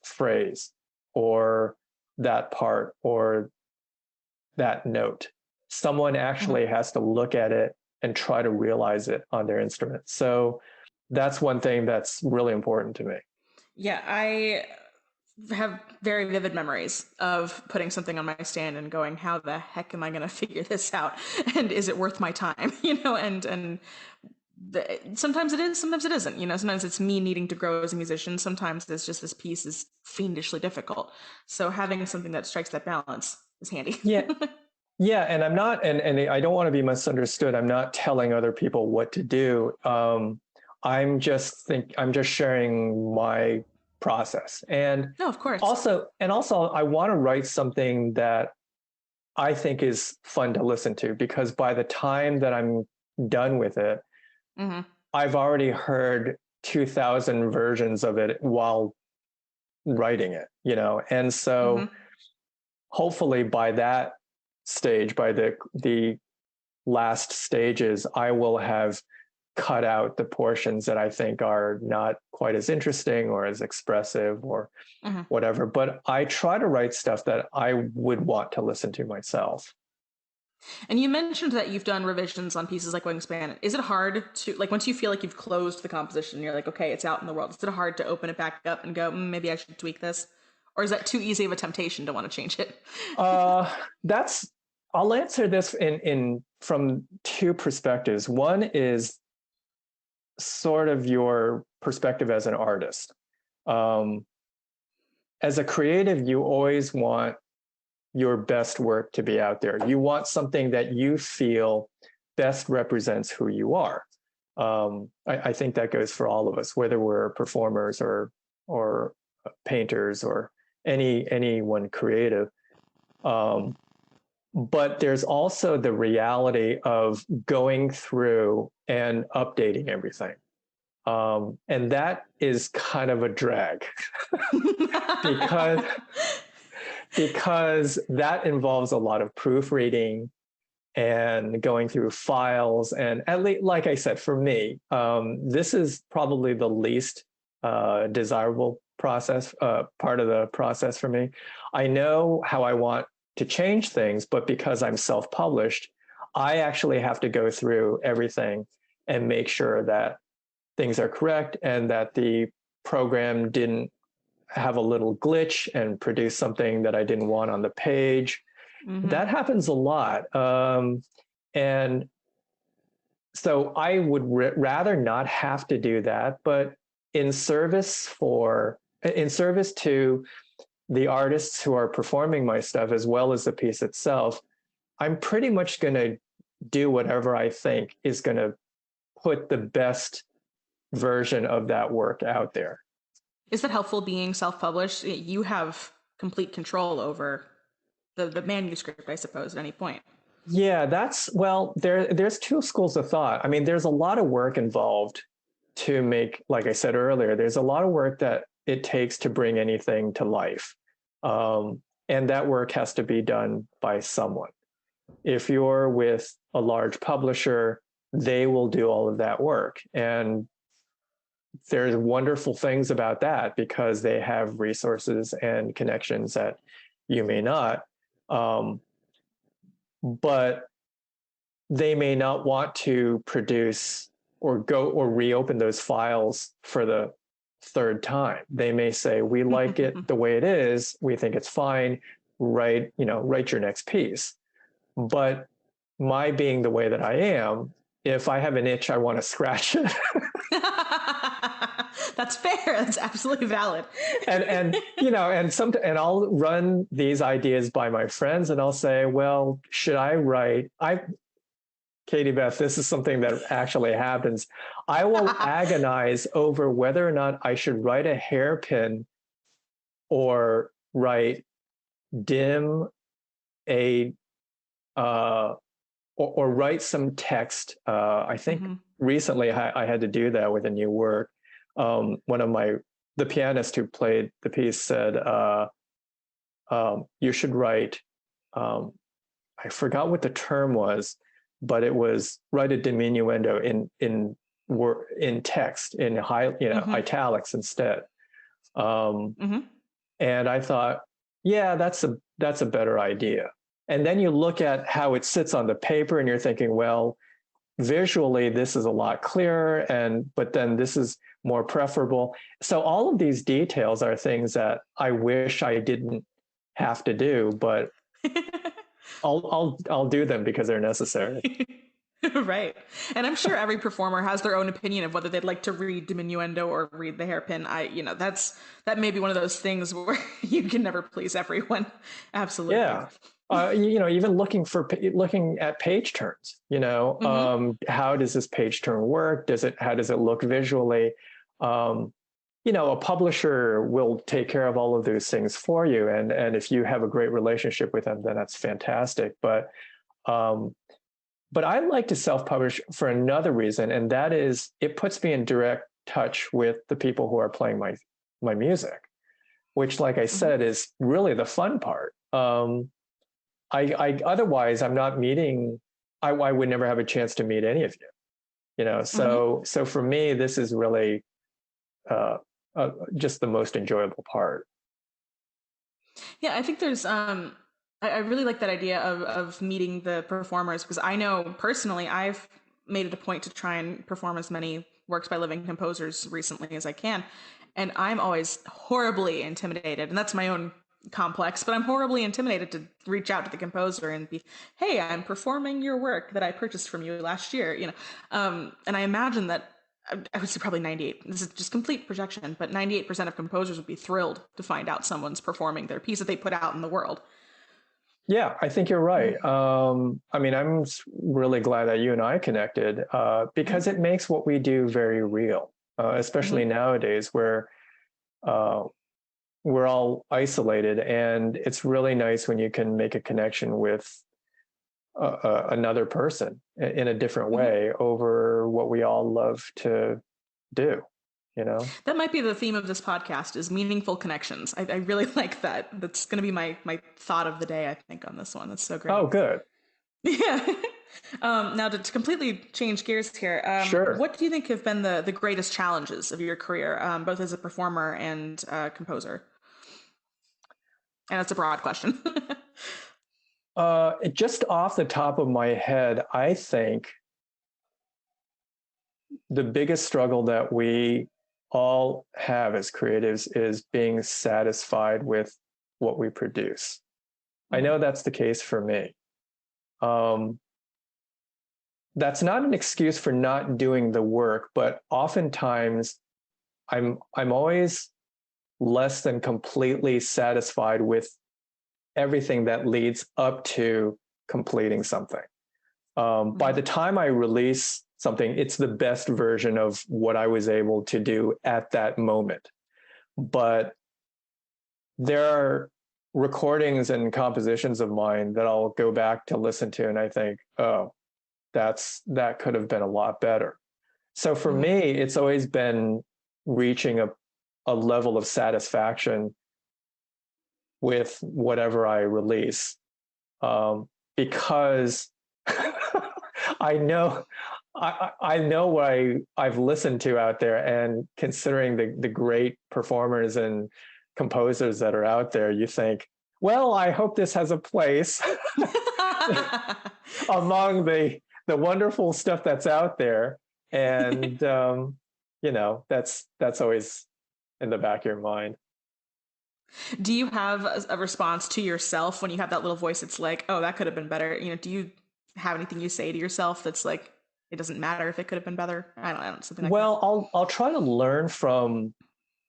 phrase or that part or that note. Someone actually has to look at it and try to realize it on their instrument. So that's one thing that's really important to me. Yeah, I have very vivid memories of putting something on my stand and going, how the heck am I going to figure this out? And is it worth my time? Sometimes it is, sometimes it isn't. Sometimes it's me needing to grow as a musician. Sometimes it's just this piece is fiendishly difficult. So having something that strikes that balance is handy. Yeah. Yeah. And I'm not, and I don't want to be misunderstood. I'm not telling other people what to do. I'm just sharing my process. And No, of course. also, I want to write something that I think is fun to listen to, because by the time that I'm done with it, I've already heard 2,000 versions of it while writing it, and so hopefully by that stage, by the last stages, I will have cut out the portions that I think are not quite as interesting or as expressive or whatever. But I try to write stuff that I would want to listen to myself. And you mentioned that you've done revisions on pieces like Wingspan. Is it hard to, like, once you feel like you've closed the composition, you're like, okay, it's out in the world, is it hard to open it back up and go, maybe I should tweak this? Or is that too easy of a temptation to want to change it? I'll answer this in from two perspectives. One is sort of your perspective as an artist. As a creative, you always want your best work to be out there. You want something that you feel best represents who you are. I think that goes for all of us, whether we're performers or painters or anyone creative. But there's also the reality of going through and updating everything. And that is kind of a drag because that involves a lot of proofreading and going through files. And at least, like I said, for me, this is probably the least desirable process, part of the process for me. I know how I want to change things, but because I'm self-published, I actually have to go through everything and make sure that things are correct and that the program didn't have a little glitch and produce something that I didn't want on the page. That happens a lot. And so I would rather not have to do that, but in service to the artists who are performing my stuff, as well as the piece itself, I'm pretty much going to do whatever I think is going to put the best version of that work out there. Is that helpful being self-published? You have complete control over the manuscript, I suppose, at any point. Yeah, there's two schools of thought. I mean, there's a lot of work involved to make, like I said earlier, there's a lot of work that it takes to bring anything to life. And that work has to be done by someone. If you're with a large publisher, they will do all of that work. And there's wonderful things about that because they have resources and connections that you may not. But they may not want to produce or reopen those files for the third time. They may say, we like it the way it is. We think it's fine. Write your next piece. But my being the way that I am, if I have an itch, I want to scratch it. That's fair. That's absolutely valid. and I'll run these ideas by my friends and I'll say, well, should I write? Caiti Beth, this is something that actually happens. I will agonize over whether or not I should write a hairpin or write dim or write some text. I think recently I had to do that with a new work. One of the pianist who played the piece said, you should write, I forgot what the term was, but it was write a diminuendo in text in italics instead. And I thought, yeah, that's a better idea. And then you look at how it sits on the paper and you're thinking, well, visually this is a lot clearer, but then this is more preferable. So all of these details are things that I wish I didn't have to do, but I'll do them because they're necessary. Right. And I'm sure every performer has their own opinion of whether they'd like to read diminuendo or read the hairpin. That may be one of those things where you can never please everyone. Absolutely. Yeah. Even looking at page turns, how does this page turn work? How does it look visually? A publisher will take care of all of those things for you. And if you have a great relationship with them, then that's fantastic. But I like to self-publish for another reason, and that is it puts me in direct touch with the people who are playing my music, which, like I said, is really the fun part. Otherwise I'm not meeting. I would never have a chance to meet any of you. So for me, this is really just the most enjoyable part. Yeah, I think there's I really like that idea of meeting the performers, because I know personally I've made it a point to try and perform as many works by living composers recently as I can. And I'm always horribly intimidated, and that's my own complex, but I'm horribly intimidated to reach out to the composer and be, hey, I'm performing your work that I purchased from you last year, and I imagine that I would say probably 98, this is just complete projection, but 98% of composers would be thrilled to find out someone's performing their piece that they put out in the world. Yeah, I think you're right. I'm really glad that you and I connected because it makes what we do very real, especially nowadays where we're all isolated, and it's really nice when you can make a connection with another person in a different way over what we all love to do. That might be the theme of this podcast, is meaningful connections. I really like that. That's going to be my thought of the day, I think, on this one. That's so great. Oh, good. Yeah. Now to completely change gears here, Sure. what do you think have been the greatest challenges of your career, both as a performer and composer? And that's a broad question. Just off the top of my head, I think the biggest struggle that we all have as creatives is being satisfied with what we produce. I know that's the case for me. That's not an excuse for not doing the work, but oftentimes I'm always less than completely satisfied with everything that leads up to completing something. By the time I release something, it's the best version of what I was able to do at that moment. But there are recordings and compositions of mine that I'll go back to listen to, and I think, oh, that could have been a lot better. So for me, it's always been reaching a level of satisfaction with whatever I release, because I know what I've listened to out there, and considering the great performers and composers that are out there, you think, well, I hope this has a place among the wonderful stuff that's out there. And that's always in the back of your mind. Do you have a response to yourself when you have that little voice? It's like, oh, that could have been better. Do you have anything you say to yourself that's like, it doesn't matter if it could have been better? I don't know, something like well, that. I'll try to learn from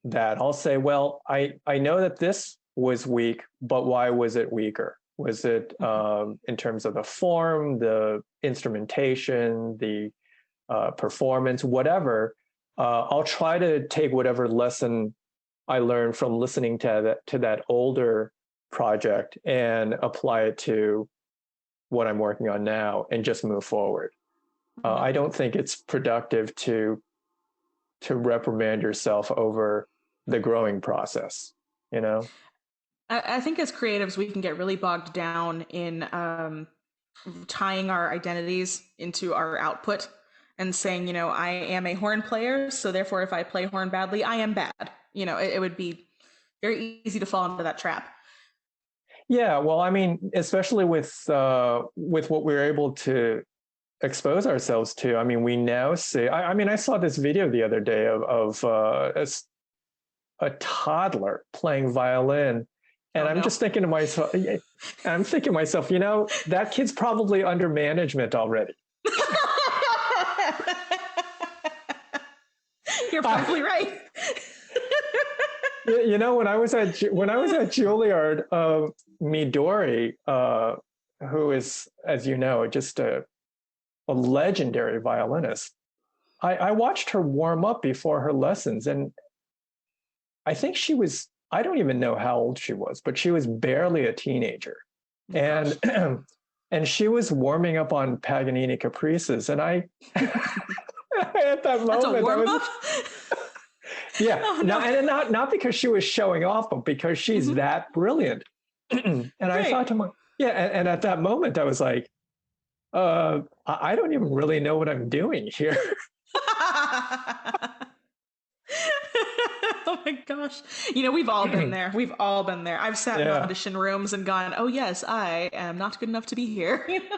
that. I'll say, well, I know that this was weak, but why was it weaker? Was it in terms of the form, the instrumentation, the performance, whatever? I'll try to take whatever lesson I learned from listening to that older project and apply it to what I'm working on now, and just move forward. I don't think it's productive to reprimand yourself over the growing process. I think as creatives, we can get really bogged down in tying our identities into our output and saying, I am a horn player, so therefore if I play horn badly, I am bad. It would be very easy to fall into that trap. Yeah, well, I mean, especially with what we're able to expose ourselves to. I mean, we now see. I mean, I saw this video the other day a toddler playing violin, and Oh I'm no. just thinking to myself, you know, that kid's probably under management already. You're probably right. You know, when I was at Juilliard, Midori, who is, as you know, just a legendary violinist, I watched her warm up before her lessons, and I think she was, I don't even know how old she was, but she was barely a teenager. Oh, And and she was warming up on Paganini caprices, and I at that moment that's a warm up. Yeah, Oh, no, no. and not because she was showing off, but because she's that brilliant. And I thought to myself, yeah, and at that moment I was like, I don't even really know what I'm doing here. Oh my gosh. You know, we've all been there. We've all been there. I've sat in Yeah, audition rooms and gone, oh yes, I am not good enough to be here. You know,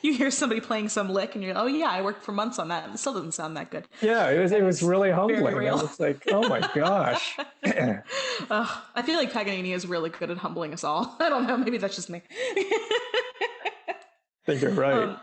you hear somebody playing some lick and you're, oh yeah, I worked for months on that. And it still doesn't sound that good. yeah, it was really Very humbling. I real. was like, oh my gosh. I I feel like Paganini is really good at humbling us all. I don't know. Maybe that's just me. think you're right. Um,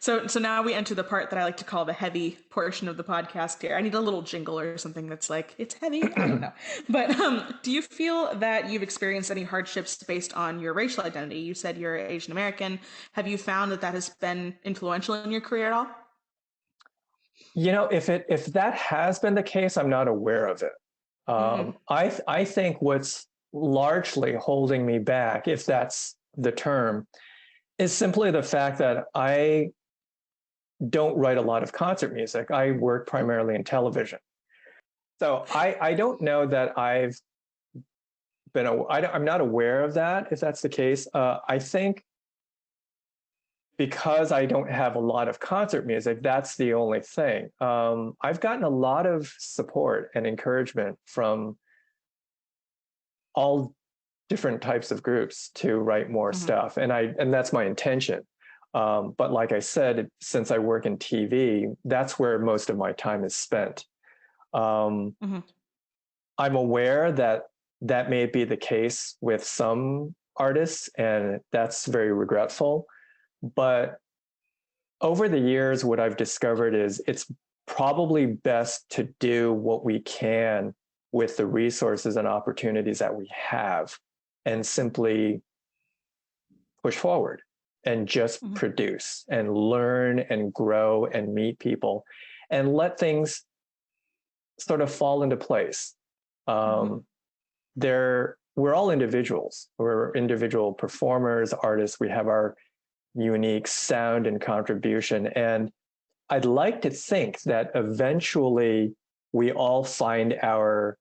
so now we enter the part that I like to call the heavy portion of the podcast here. I need a little jingle or something that's like, it's heavy. I don't know. But do you feel that you've experienced any hardships based on your racial identity? You said you're Asian American. Have you found that that has been influential in your career at all? You know, if that has been the case, I'm not aware of it. Mm-hmm. I think what's largely holding me back, if that's the term, is simply the fact that I don't write a lot of concert music. I work primarily in television. So I don't know that I've been, I'm not aware of that, if that's the case. I think because I don't have a lot of concert music, that's the only thing. I've gotten a lot of support and encouragement from all different types of groups to write more Mm-hmm. stuff, and that's my intention. But like I said, since I work in TV, that's where most of my time is spent. Mm-hmm. I'm aware that that may be the case with some artists, and that's very regretful. But over the years, what I've discovered is it's probably best to do what we can with the resources and opportunities that we have and simply push forward and just Mm-hmm. produce and learn and grow and meet people and let things sort of fall into place. Mm-hmm. We're all individuals. We're individual performers, artists. We have our unique sound and contribution. And I'd like to think that eventually we all find our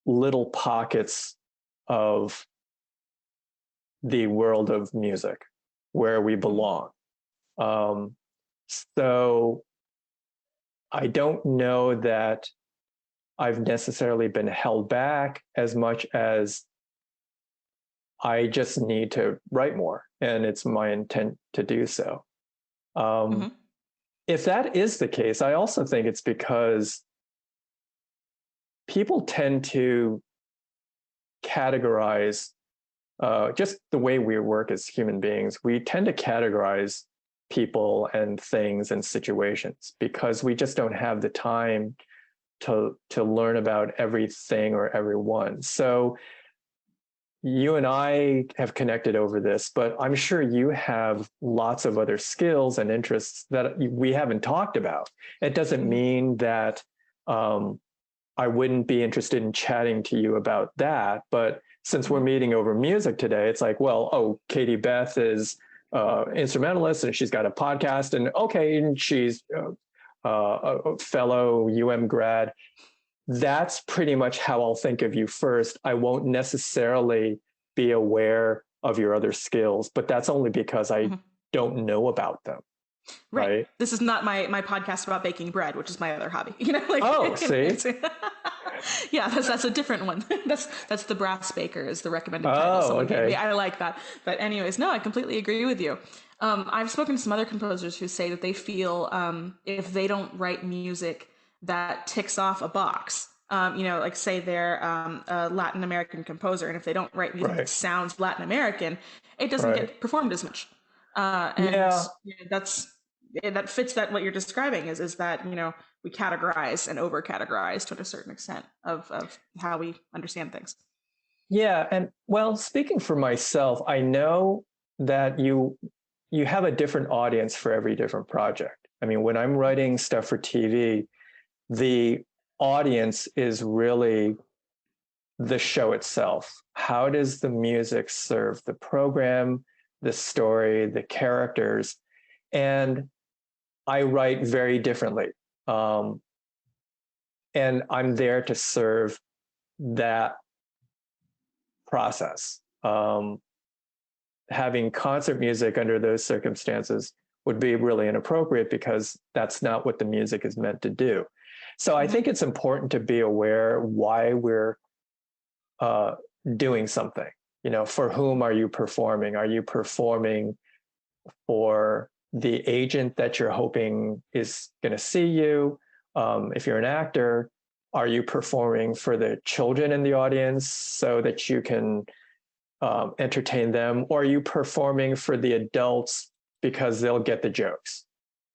little pockets of the world of music where we belong. Um, so I don't know that I've necessarily been held back as much as I just need to write more, and it's my intent to do so. Mm-hmm. If that is the case, I also think it's because people tend to categorize just the way we work as human beings. We tend to categorize people and things and situations because we just don't have the time to learn about everything or everyone. So you and I have connected over this, but I'm sure you have lots of other skills and interests that we haven't talked about. It doesn't mean that I wouldn't be interested in chatting to you about that. But since we're meeting over music today, it's like, well, oh, Caiti Beth is instrumentalist and she's got a podcast, and okay, and she's a fellow grad. That's pretty much how I'll think of you first. I won't necessarily be aware of your other skills, but that's only because I don't know about them. Right. This is not my podcast about baking bread, which is my other hobby. You know, like oh, see. Yeah, that's a different one. That's the brass baker is the recommended title Oh, someone gave me. okay. I like that. But anyways, no, I completely agree with you. I've spoken to some other composers who say that they feel if they don't write music that ticks off a box, like say they're a Latin American composer, and if they don't write music that Right. sounds Latin American, it doesn't Right. get performed as much. And Yeah. that fits that what you're describing is that we categorize and over categorize to a certain extent of how we understand things. Yeah. And well, speaking for myself, I know that you have a different audience for every different project. I mean, when I'm writing stuff for TV, the audience is really the show itself. How does the music serve the program, the story, the characters? And I write very differently. Um, and I'm there to serve that process. Having concert music under those circumstances would be really inappropriate because that's not what the music is meant to do. So I think Mm-hmm. it's important to be aware why we're uh, doing something. For whom are you performing? Are you performing for the agent that you're hoping is going to see you? If you're an actor, are you performing for the children in the audience so that you can entertain them? Or are you performing for the adults because they'll get the jokes?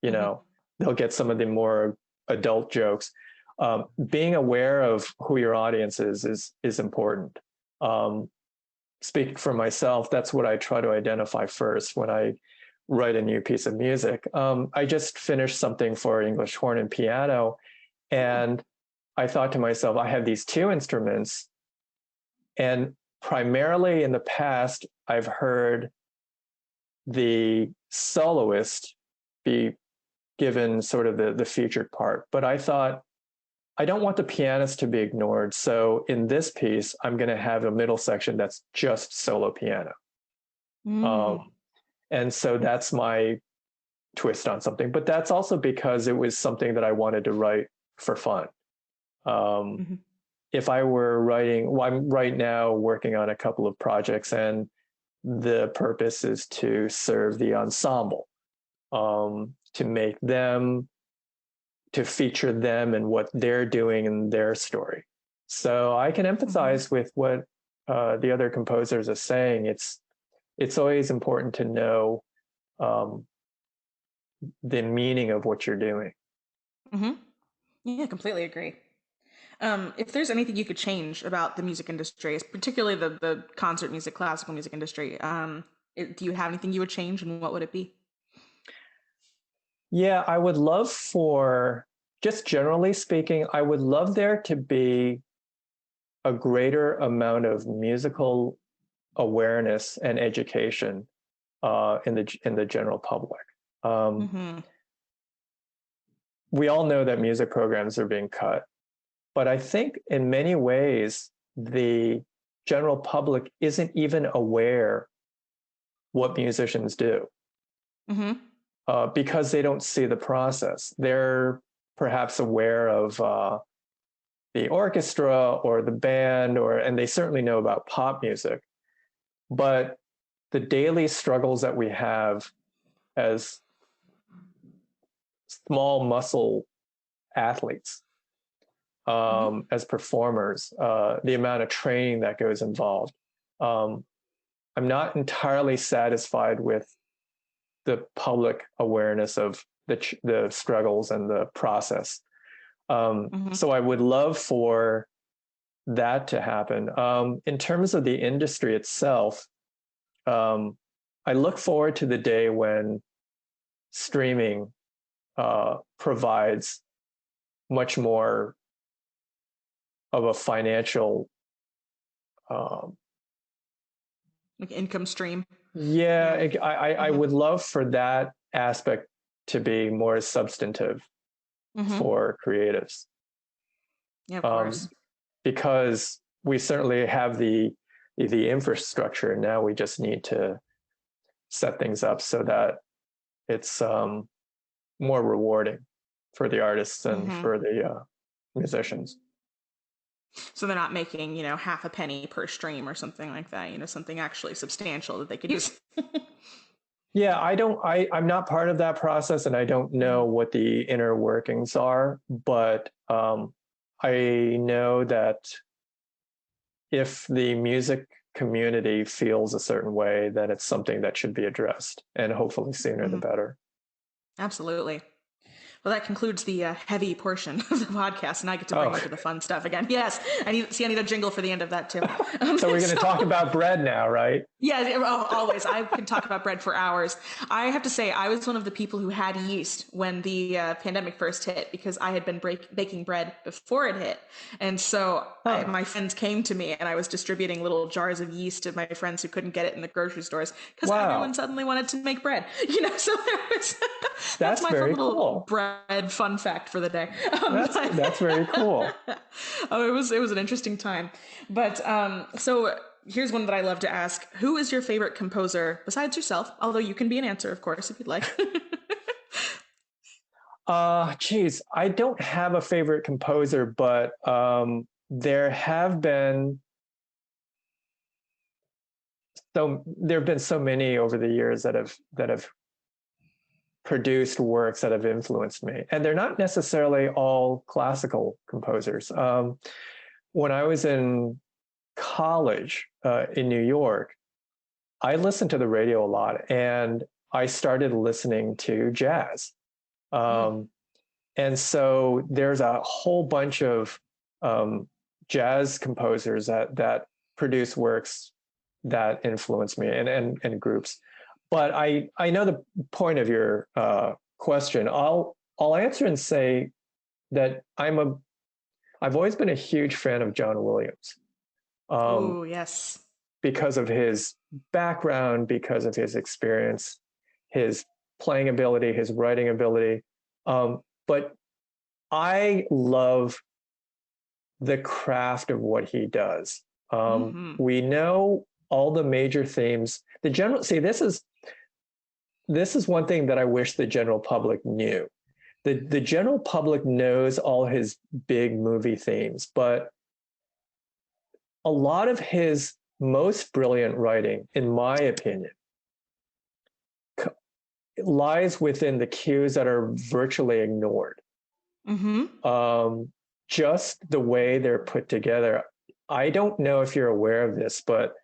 Mm-hmm. They'll get some of the more adult jokes. Being aware of who your audience is important. Speaking for myself, that's what I try to identify first when I write a new piece of music. I just finished something for English horn and piano, and I thought to myself, I have these two instruments, and primarily in the past, I've heard the soloist be given sort of the featured part. But I thought, I don't want the pianist to be ignored. So in this piece, I'm going to have a middle section that's just solo piano. Mm-hmm. And so that's my twist on something. But that's also because it was something that I wanted to write for fun. Um, Mm-hmm. if I were writing, well, I'm right now working on a couple of projects, and the purpose is to serve the ensemble, to make them, to feature them and what they're doing in their story. So I can Mm-hmm. empathize with what the other composers are saying. It's always important to know um, the meaning of what you're doing. Mm-hmm. Yeah, completely agree. If there's anything you could change about the music industry, particularly the concert music, classical music industry, do you have anything you would change, and what would it be? Yeah, I would love for, just generally speaking, I would love there to be a greater amount of musical awareness and education in the general public. Um, Mm-hmm. we all know that music programs are being cut, but I think in many ways the general public isn't even aware what musicians do Mm-hmm. because they don't see the process. They're perhaps aware of the orchestra or the band, and they certainly know about pop music, but the daily struggles that we have as small muscle athletes, Mm-hmm. as performers, the amount of training that goes involved. Um, I'm not entirely satisfied with the public awareness of the struggles and the process. Mm-hmm. So I would love for that to happen. In terms of the industry itself, um, I look forward to the day when streaming provides much more of a financial, um, Like income stream. Yeah. yeah, I Mm-hmm. would love for that aspect to be more substantive Mm-hmm. for creatives, Yeah, of um, course. because we certainly have the infrastructure. Now we just need to set things up so that it's more rewarding for the artists and Mm-hmm. for the musicians. So they're not making, half a penny per stream or something like that, something actually substantial that they could use. Yeah, I'm not part of that process, and I don't know what the inner workings are, but I know that if the music community feels a certain way, then it's something that should be addressed, and hopefully sooner the better. Absolutely. Well, that concludes the heavy portion of the podcast, and I get to bring you to the fun stuff again. Yes, I need a jingle for the end of that too. So we're going to talk about bread now, right? Yeah, always. I can talk about bread for hours. I have to say, I was one of the people who had yeast when the pandemic first hit because I had been baking bread before it hit. And so my friends came to me and I was distributing little jars of yeast to my friends who couldn't get it in the grocery stores because everyone suddenly wanted to make bread. So there was, that's my fun little bread fun fact for the day. That's very cool. It was an interesting time. But so here's one that I love to ask. Who is your favorite composer besides yourself? Although you can be an answer, of course, if you'd like. Geez, I don't have a favorite composer, but there have been so many over the years that have produced works that have influenced me, and they're not necessarily all classical composers. When I was in college in New York, I listened to the radio a lot, and I started listening to jazz. And so there's a whole bunch of jazz composers that produce works that influence me, and groups. But I know the point of your question. I'll answer and say that I've always been a huge fan of John Williams. Oh, yes. Because of his background, because of his experience, his playing ability, his writing ability. But I love the craft of what he does. We know all the major themes. This is one thing that I wish the general public knew. The general public knows all his big movie themes, but a lot of his most brilliant writing, in my opinion, lies within the cues that are virtually ignored. Just the way they're put together. I don't know if you're aware of this, but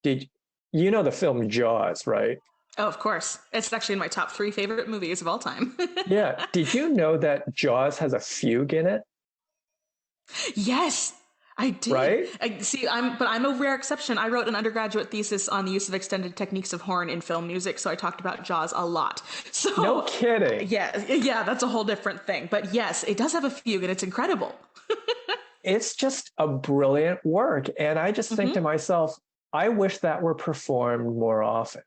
did you know the film Jaws, right? Oh, of course. It's actually in my top 3 favorite movies of all time. Yeah. Did you know that Jaws has a fugue in it? Yes, I did. Right? I'm a rare exception. I wrote an undergraduate thesis on the use of extended techniques of horn in film music, so I talked about Jaws a lot. So no kidding. Yeah, that's a whole different thing. But yes, it does have a fugue, and it's incredible. It's just a brilliant work, and I just think to myself, I wish that were performed more often.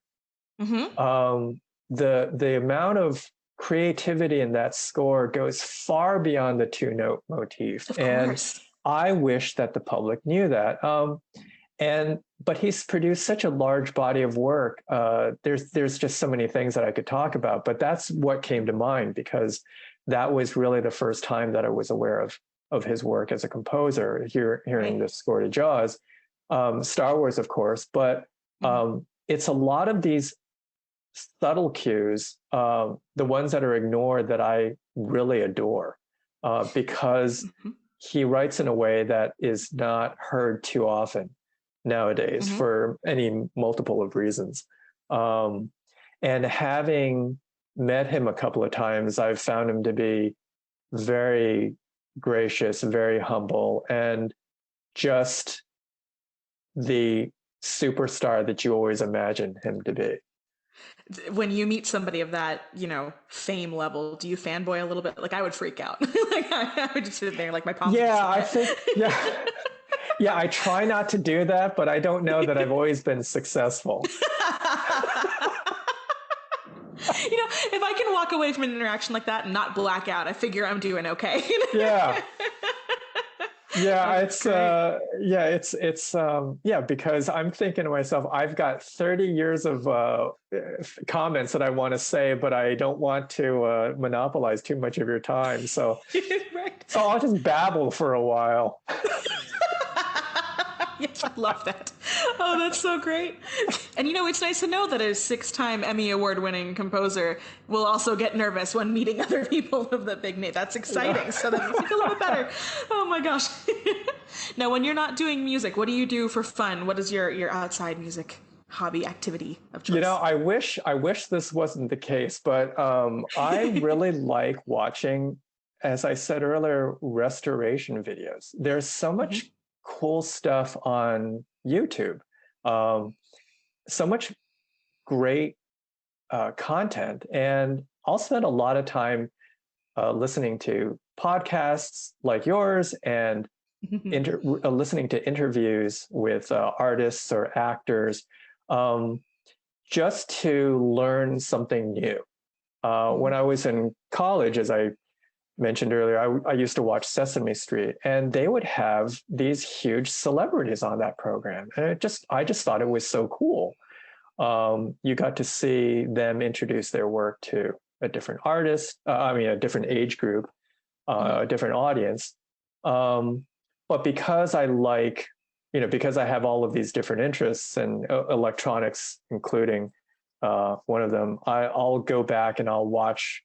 The amount of creativity in that score goes far beyond the 2-note motif. Of course. I wish that the public knew that. But he's produced such a large body of work. There's just so many things that I could talk about, but that's what came to mind because that was really the first time that I was aware of his work as a composer, hearing the score to Jaws, Star Wars, of course, but it's a lot of these subtle cues, the ones that are ignored, that I really adore because he writes in a way that is not heard too often nowadays for any multiple of reasons. And having met him a couple of times, I've found him to be very gracious, very humble, and just the superstar that you always imagine him to be. When you meet somebody of that, fame level, do you fanboy a little bit? Like I would freak out. Like I would just sit there like my palms. Yeah, I think, yeah, I try not to do that, but I don't know that I've always been successful. If I can walk away from an interaction like that and not black out, I figure I'm doing okay. Yeah. Yeah, because I'm thinking to myself, I've got 30 years of comments that I want to say, but I don't want to monopolize too much of your time. So, Right. So I'll just babble for a while. Yes, I love that. Oh, that's so great. And it's nice to know that a 6-time Emmy award-winning composer will also get nervous when meeting other people of the big name. That's exciting. So that makes me feel a little bit better. Oh my gosh. Now, when you're not doing music, what do you do for fun? What is your outside music hobby activity of choice? I wish this wasn't the case, but I really like watching, as I said earlier, restoration videos. There's so much cool stuff on YouTube, so much great content, and I'll spend a lot of time listening to podcasts like yours and listening to interviews with artists or actors, just to learn something new. When I was in college, as I mentioned earlier, I used to watch Sesame Street, and they would have these huge celebrities on that program, and I just thought it was so cool. You got to see them introduce their work to a different artist, a different age group, a different audience. But because because I have all of these different interests and electronics, including one of them, I'll go back and I'll watch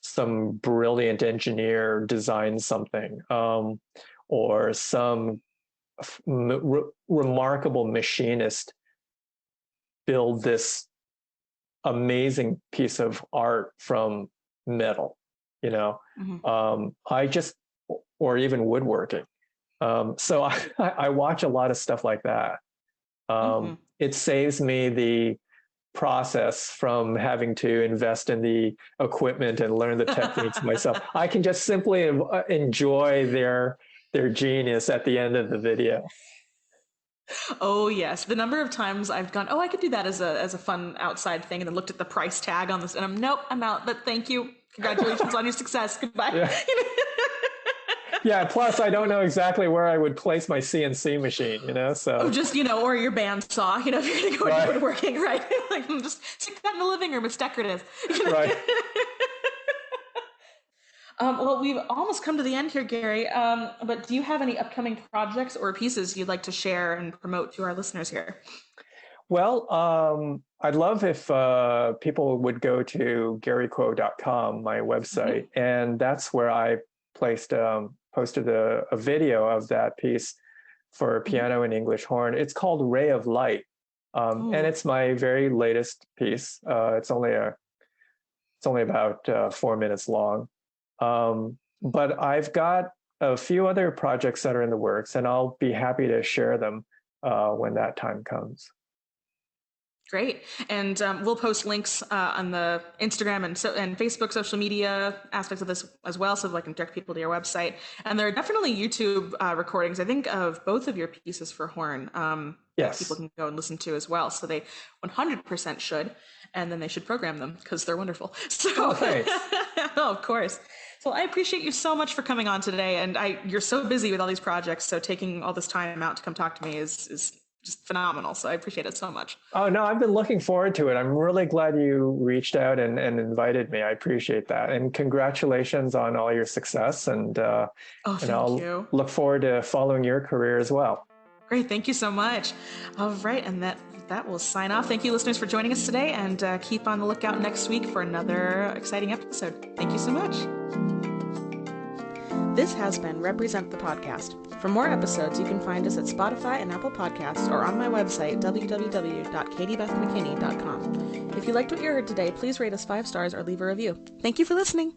some brilliant engineer design something, or some remarkable machinist build this amazing piece of art from metal, or even woodworking. So I watch a lot of stuff like that. It saves me the process from having to invest in the equipment and learn the techniques myself. I can just simply enjoy their genius at the end of the video. Oh yes, the number of times I've gone, I could do that as a fun outside thing, and then looked at the price tag on this, and nope, I'm out. But thank you, congratulations on your success. Goodbye. Yeah. Yeah. Plus, I don't know exactly where I would place my CNC machine. So just or your bandsaw. If you're going to go into woodworking, right? Like just stick that in the living room. It's decorative. Right. Well, we've almost come to the end here, Gary. But do you have any upcoming projects or pieces you'd like to share and promote to our listeners here? Well, I'd love if people would go to GaryKuo.com, my website, and that's where I posted a video of that piece for piano and English horn. It's called Ray of Light, and it's my very latest piece. It's only about 4 minutes long. But I've got a few other projects that are in the works, and I'll be happy to share them when that time comes. Great. And we'll post links on the Instagram and Facebook social media aspects of this as well, so that I can direct people to your website. And there are definitely YouTube recordings, I think, of both of your pieces for horn. Yes. That people can go and listen to as well. So they 100% should. And then they should program them because they're wonderful. So, thanks. Oh, of course. So I appreciate you so much for coming on today. And you're so busy with all these projects, so taking all this time out to come talk to me is just phenomenal. So I appreciate it so much. Oh, no, I've been looking forward to it. I'm really glad you reached out and invited me. I appreciate that. And congratulations on all your success. And, thank you. Look forward to following your career as well. Great. Thank you so much. All right. And that will sign off. Thank you, listeners, for joining us today. And keep on the lookout next week for another exciting episode. Thank you so much. This has been Represent the Podcast. For more episodes, you can find us at Spotify and Apple Podcasts, or on my website, www.caitibethmckinney.com. If you liked what you heard today, please rate us 5 stars or leave a review. Thank you for listening.